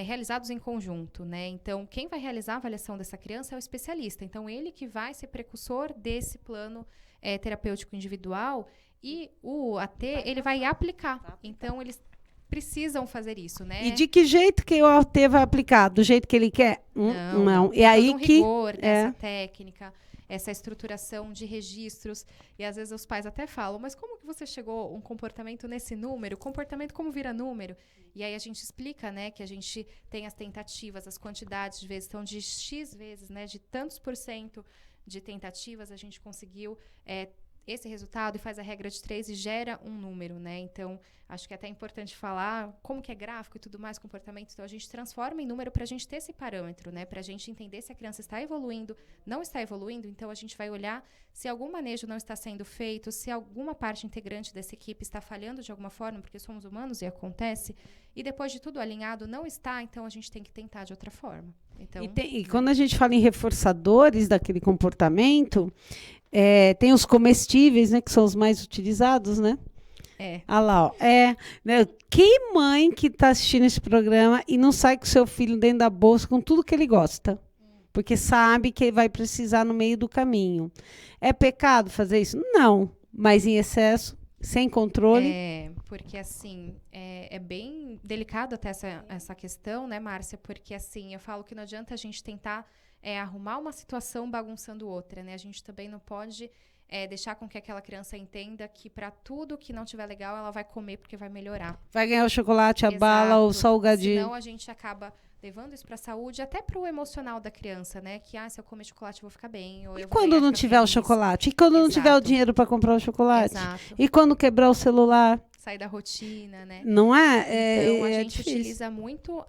realizados em conjunto, né? Então, quem vai realizar a avaliação dessa criança é o especialista. Então, ele que vai ser precursor desse plano terapêutico individual e o AT, ele vai aplicar. Então, eles precisam fazer isso, né? E de que jeito que o AT vai aplicar? Do jeito que ele quer? Não. E Tem aí todo um que rigor nessa técnica, essa estruturação de registros. E às vezes os pais até falam, mas como que você chegou a um comportamento nesse número? Comportamento como vira número? E aí a gente explica, né, que a gente tem as tentativas, as quantidades de vezes, então de X vezes, né, de tantos % de tentativas a gente conseguiu esse resultado e faz a regra de 3 e gera um número, né? Então, acho que é até importante falar como que é gráfico e tudo mais, comportamento. Então, a gente transforma em número para a gente ter esse parâmetro, né? Para a gente entender se a criança está evoluindo, não está evoluindo. Então, a gente vai olhar se algum manejo não está sendo feito, se alguma parte integrante dessa equipe está falhando de alguma forma, porque somos humanos e acontece. E depois de tudo alinhado, não está, então a gente tem que tentar de outra forma. Então, e quando a gente fala em reforçadores daquele comportamento, tem os comestíveis, né, que são os mais utilizados, né? Ah lá, ó. Né, que mãe que está assistindo esse programa e não sai com seu filho dentro da bolsa com tudo que ele gosta? Porque sabe que ele vai precisar no meio do caminho. É pecado fazer isso? Não. Mas em excesso, sem controle. Porque assim, é bem delicado até essa questão, né, Márcia? Porque assim, eu falo que não adianta a gente tentar arrumar uma situação bagunçando outra, né? A gente também não pode deixar com que aquela criança entenda que para tudo que não tiver legal, ela vai comer porque vai melhorar. Vai ganhar o chocolate, a bala, o salgadinho. Senão a gente acaba levando isso para a saúde, até para o emocional da criança, né? Que, se eu comer chocolate, eu vou ficar bem. Ou E eu vou quando ganhar, não ficar tiver o feliz. chocolate? E quando não tiver o dinheiro para comprar o chocolate? Exato. E quando quebrar o celular? Sair da rotina, né? Não é? Então, a gente difícil. utiliza muito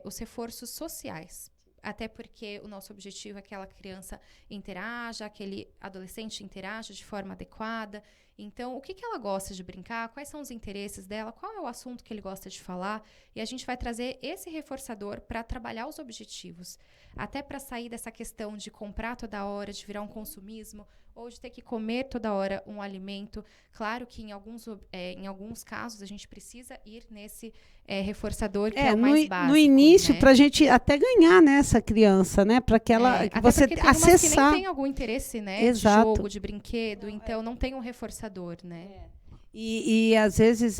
os reforços sociais. Até porque o nosso objetivo é que aquela criança interaja, aquele adolescente interaja de forma adequada. Então, o que ela gosta de brincar? Quais são os interesses dela? Qual é o assunto que ele gosta de falar? E a gente vai trazer esse reforçador para trabalhar os objetivos. Até para sair dessa questão de comprar toda hora, de virar um consumismo, ou de ter que comer toda hora um alimento. Claro que em alguns casos a gente precisa ir nesse reforçador que é o mais básico. No início, né? para a gente até ganhar, né, essa criança, né? Para que ela que você tem acessar. Que nem tem algum interesse, né? Exato. De jogo, de brinquedo, então não tem um reforçador, né? E às vezes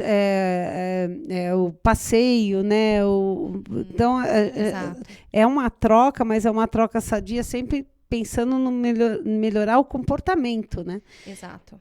o passeio, né? Então é uma troca, mas é uma troca sadia, sempre pensando no melhorar o comportamento, né? Exato.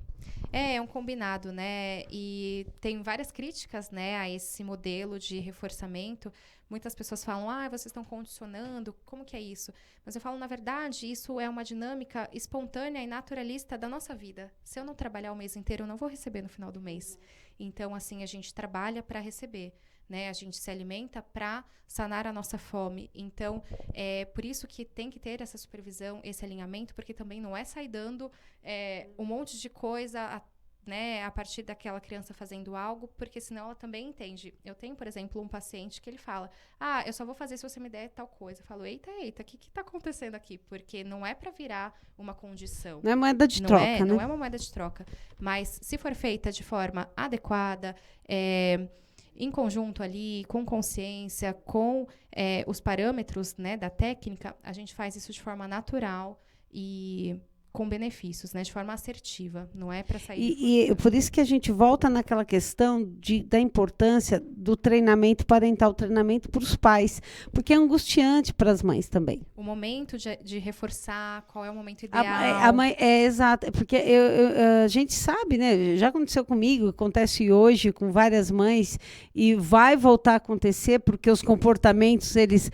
É um combinado, né? E tem várias críticas, né, a esse modelo de reforçamento. Muitas pessoas falam, vocês estão condicionando, como que é isso? Mas eu falo, na verdade, isso é uma dinâmica espontânea e naturalista da nossa vida. Se eu não trabalhar o mês inteiro, eu não vou receber no final do mês. Então, assim, a gente trabalha para receber, né? A gente se alimenta para sanar a nossa fome. Então, por isso que tem que ter essa supervisão, esse alinhamento, porque também não é sair dando um monte de coisa né, a partir daquela criança fazendo algo, porque senão ela também entende. Eu tenho, por exemplo, um paciente que ele fala, eu só vou fazer se você me der tal coisa. Eu falo, eita, o que está acontecendo aqui? Porque não é para virar uma condição. Não é moeda de troca, né? Não é uma moeda de troca. Mas se for feita de forma adequada, em conjunto ali, com consciência, com os parâmetros, né, da técnica, a gente faz isso de forma natural, e com benefícios, né? De forma assertiva, não é para sair. E por isso que a gente volta naquela questão da importância do treinamento parental, treinamento para os pais, porque é angustiante para as mães também. O momento de reforçar qual é o momento ideal. A mãe, exato, porque a gente sabe, né? Já aconteceu comigo, acontece hoje com várias mães e vai voltar a acontecer porque os comportamentos, eles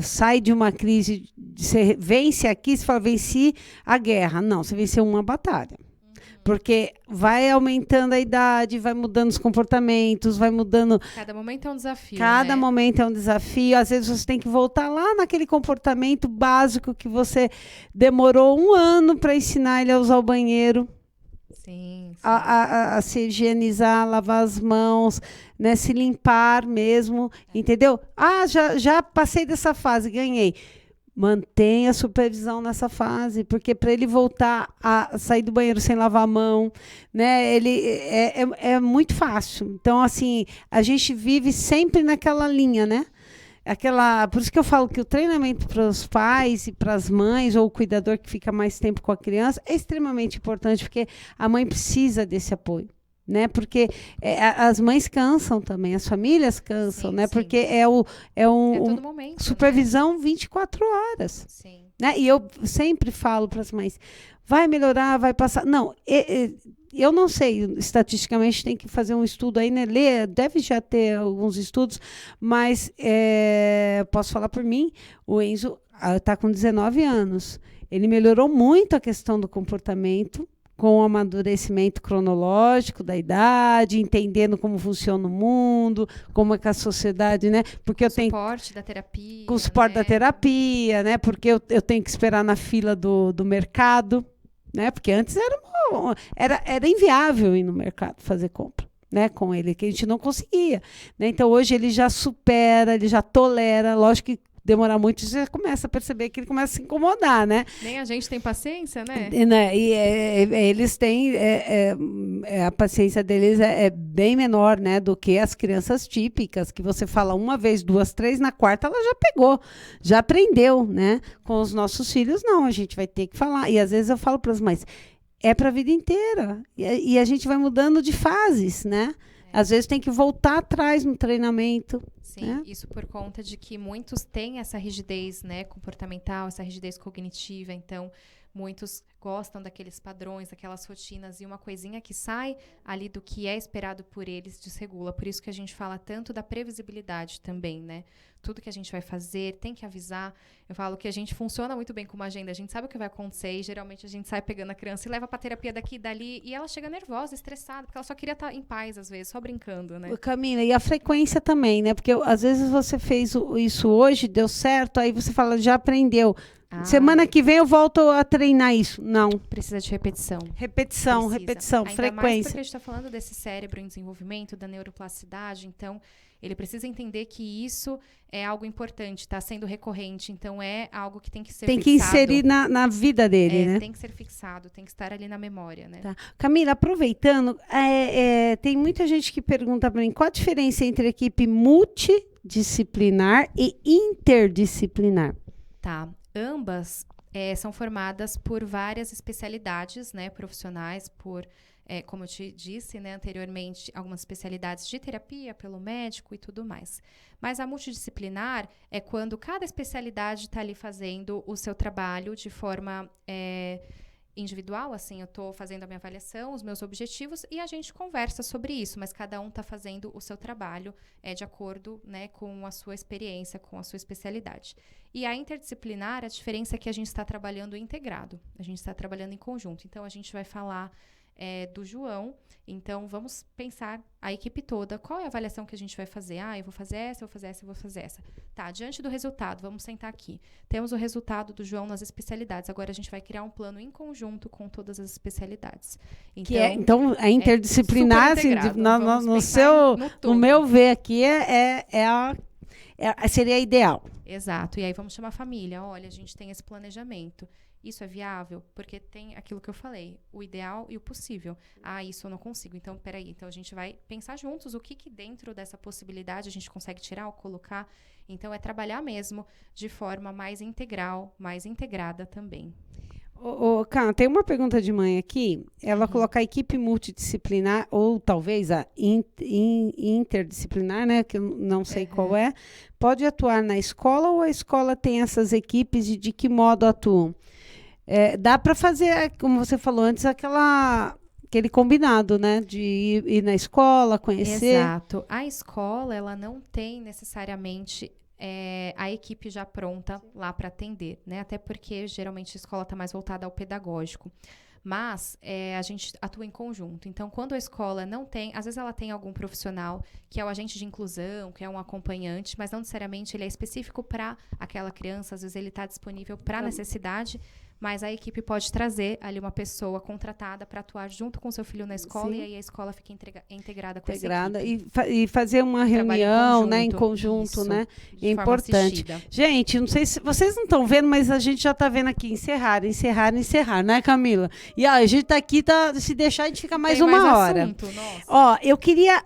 saem de uma crise, você vence aqui, você fala, venci a guerra. Não, você venceu uma batalha. Porque vai aumentando a idade, vai mudando os comportamentos, vai mudando... Cada momento é um desafio, Cada né? momento é um desafio. Às vezes você tem que voltar lá naquele comportamento básico que você demorou 1 ano para ensinar ele a usar o banheiro. Sim, sim. A se higienizar, lavar as mãos, né, se limpar mesmo, entendeu? Já passei dessa fase, ganhei. Mantenha a supervisão nessa fase, porque para ele voltar a sair do banheiro sem lavar a mão, né, ele é muito fácil. Então, assim, a gente vive sempre naquela linha, né? Por isso que eu falo que o treinamento para os pais e para as mães, ou o cuidador que fica mais tempo com a criança, é extremamente importante, porque a mãe precisa desse apoio. Né? Porque as mães cansam também, as famílias cansam, Sim, né? sim. Porque todo momento, supervisão, né? 24 horas. Sim. Né? E eu sempre falo para as mães, vai melhorar, vai passar. Não, eu não sei, estatisticamente tem que fazer um estudo aí, né? Deve já ter alguns estudos, mas posso falar por mim, o Enzo está com 19 anos. Ele melhorou muito a questão do comportamento, com o amadurecimento cronológico da idade, entendendo como funciona o mundo, como é que a sociedade, né? Porque eu tenho suporte da terapia. com o suporte da terapia, né? Porque eu tenho que esperar na fila do mercado, né? Porque antes era inviável ir no mercado fazer compra, né? Com ele, que a gente não conseguia, né? Então hoje ele já supera, ele já tolera, lógico que demorar muito, você começa a perceber que ele começa a se incomodar, né? Nem a gente tem paciência, né? E eles têm... a paciência deles é bem menor, né? Do que as crianças típicas, que você fala 1 vez, 2, 3, na 4ª ela já pegou, já aprendeu, né? Com os nossos filhos, não. A gente vai ter que falar. E às vezes eu falo para as mães, é para a vida inteira. E a gente vai mudando de fases, né? Às vezes tem que voltar atrás no treinamento. Sim, né? Isso por conta de que muitos têm essa rigidez, né, comportamental, essa rigidez cognitiva. Então, muitos gostam daqueles padrões, daquelas rotinas, e uma coisinha que sai ali do que é esperado por eles desregula. Por isso que a gente fala tanto da previsibilidade também, né? Tudo que a gente vai fazer, tem que avisar. Eu falo que a gente funciona muito bem com uma agenda, a gente sabe o que vai acontecer e geralmente a gente sai pegando a criança e leva pra terapia daqui e dali e ela chega nervosa, estressada, porque ela só queria estar em paz às vezes, só brincando, né? Camila, e a frequência também, né? Porque às vezes você fez isso hoje, deu certo, aí você fala, já aprendeu. Semana que vem eu volto a treinar isso. Não. Precisa de repetição. Repetição, Ainda frequência. Mais porque a gente está falando desse cérebro em desenvolvimento, da neuroplasticidade, então ele precisa entender que isso é algo importante, está sendo recorrente, então é algo que tem que ser fixado. Tem que inserir na vida dele, né? Tem que ser fixado, tem que estar ali na memória, né? Tá. Camila, aproveitando, tem muita gente que pergunta para mim qual a diferença entre equipe multidisciplinar e interdisciplinar. Tá. Ambas são formadas por várias especialidades, né, profissionais, como eu te disse, né, anteriormente, algumas especialidades de terapia pelo médico e tudo mais. Mas a multidisciplinar é quando cada especialidade está ali fazendo o seu trabalho de forma individual, assim, eu estou fazendo a minha avaliação, os meus objetivos, e a gente conversa sobre isso, mas cada um está fazendo o seu trabalho de acordo, né, com a sua experiência, com a sua especialidade. E a interdisciplinar, a diferença é que a gente está trabalhando integrado, a gente está trabalhando em conjunto. Então, a gente vai falar do João, então vamos pensar a equipe toda, qual é a avaliação que a gente vai fazer? Eu vou fazer essa, eu vou fazer essa, eu vou fazer essa. Tá, diante do resultado, vamos sentar aqui. Temos o resultado do João nas especialidades, agora a gente vai criar um plano em conjunto com todas as especialidades. Então a interdisciplinar, assim, no meu ver aqui, seria ideal. Exato, e aí vamos chamar a família, olha, a gente tem esse planejamento. Isso é viável? Porque tem aquilo que eu falei, o ideal e o possível. Isso eu não consigo. Então, peraí. Então, a gente vai pensar juntos o que dentro dessa possibilidade a gente consegue tirar ou colocar. Então, é trabalhar mesmo de forma mais integral, mais integrada também. Cá, tem uma pergunta de mãe aqui. Ela coloca a equipe multidisciplinar, ou talvez a interdisciplinar, né? Que eu não sei qual é. Pode atuar na escola ou a escola tem essas equipes e de que modo atuam? Dá para fazer, como você falou antes, aquele combinado, né? De ir na escola, conhecer. Exato. A escola, ela não tem necessariamente a equipe já pronta lá para atender, né? Até porque, geralmente, a escola está mais voltada ao pedagógico. Mas a gente atua em conjunto. Então, quando a escola não tem... Às vezes ela tem algum profissional que é o agente de inclusão, que é um acompanhante, mas não necessariamente ele é específico para aquela criança. Às vezes ele está disponível para a necessidade, mas a equipe pode trazer ali uma pessoa contratada para atuar junto com o seu filho na escola. Sim. E aí a escola fica integrada com essa equipe. E fazer uma reunião, né, em conjunto, isso, né? É importante. Gente, não sei se vocês não estão vendo, mas a gente já está vendo aqui encerrar, né, Camila? E a gente está aqui, se deixar, a gente fica mais uma hora. Assunto, nossa. Ó, eu queria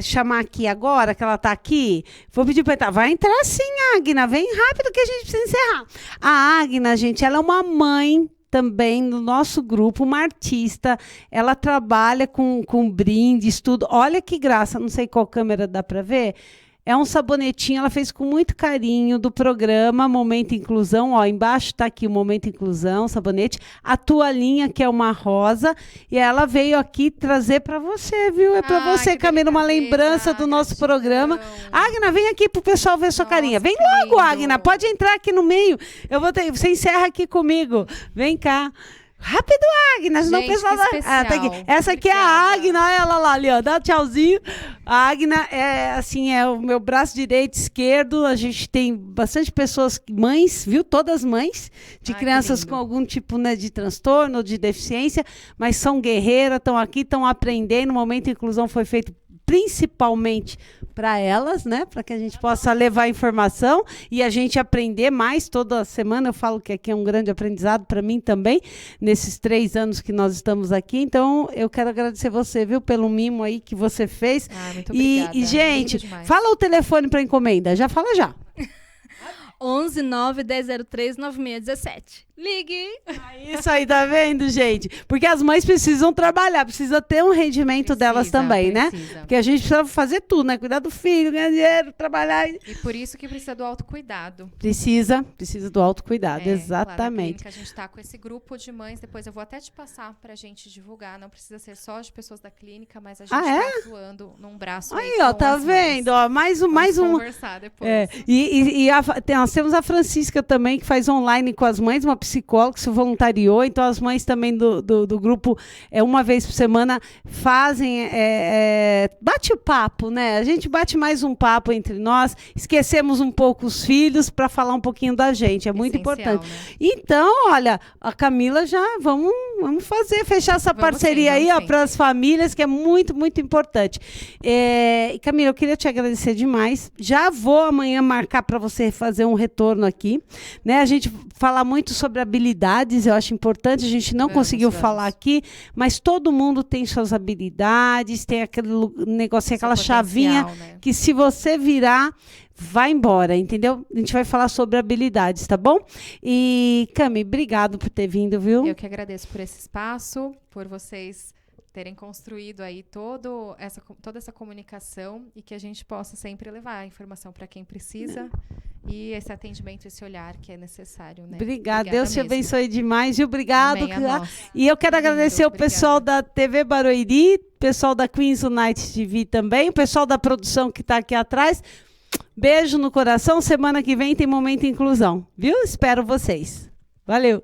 chamar aqui agora, que ela está aqui, vou pedir para ela, vai entrar sim, Agna, vem rápido que a gente precisa encerrar. A Agna, gente, ela é uma mãe também no nosso grupo, uma artista, ela trabalha com brindes, tudo. Olha que graça, não sei qual câmera dá para ver. É um sabonetinho, ela fez com muito carinho do programa Momento Inclusão. Ó, embaixo está aqui o Momento Inclusão, sabonete. A toalhinha, que é uma rosa. E ela veio aqui trazer para você, viu? É para você, Camila, uma lembrança do nosso programa. Agna, vem aqui pro pessoal ver sua carinha. Vem logo, Agna, pode entrar aqui no meio. Você encerra aqui comigo. Vem cá. Rápido, Agna, senão o pessoal tá aqui. Essa aqui é a Agna, olha ela lá ali, ó, dá tchauzinho. A Agna é o meu braço direito, esquerdo. A gente tem bastante pessoas, mães, viu? Todas mães, de crianças com algum tipo, né, de transtorno ou de deficiência, mas são guerreiras, estão aqui, estão aprendendo. O Momento Inclusão foi feito principalmente para elas, né? Para que a gente possa levar informação e a gente aprender mais toda semana. Eu falo que aqui é um grande aprendizado para mim também, nesses 3 anos que nós estamos aqui. Então, eu quero agradecer você, viu, pelo mimo aí que você fez. Muito obrigada. E gente, fala o telefone para encomenda. Já fala já. 11 9 1003 9617. Ligue! Isso aí, tá vendo, gente? Porque as mães precisam trabalhar, precisa ter um rendimento delas também, né? Porque a gente precisa fazer tudo, né? Cuidar do filho, ganhar dinheiro, trabalhar. E por isso que precisa do autocuidado. Precisa do autocuidado, exatamente. Lá na clínica, a gente tá com esse grupo de mães, depois eu vou até te passar pra gente divulgar, não precisa ser só de pessoas da clínica, mas a gente tá atuando num braço aí, ó, tá vendo? Ó, mais um. Conversar depois. Nós temos a Francisca também, que faz online com as mães, uma psicóloga que se voluntariou, então as mães também do grupo, uma vez por semana, fazem, bate o papo, né? A gente bate mais um papo entre nós, esquecemos um pouco os filhos para falar um pouquinho da gente, é muito importante. Né? Então, olha, a Camila vamos fechar essa parceria aí, ó, para as famílias, que é muito, muito importante. Camila, eu queria te agradecer demais, já vou amanhã marcar para você fazer um retorno aqui, né? A gente fala muito sobre habilidades, eu acho importante, a gente não conseguiu falar aqui, mas todo mundo tem suas habilidades, tem aquele negocinho, aquela chavinha, né? Que se você virar, vai embora, entendeu? A gente vai falar sobre habilidades, tá bom? E, Cami, obrigado por ter vindo, viu? Eu que agradeço por esse espaço, por vocês terem construído aí toda essa comunicação e que a gente possa sempre levar a informação para quem precisa e esse atendimento, esse olhar que é necessário, né? Obrigada, Deus te abençoe demais e obrigado. E eu quero agradecer o pessoal da TV Barueri, pessoal da Queens United TV também, o pessoal da produção que está aqui atrás. Beijo no coração, semana que vem tem Momento Inclusão, viu? Espero vocês. Valeu!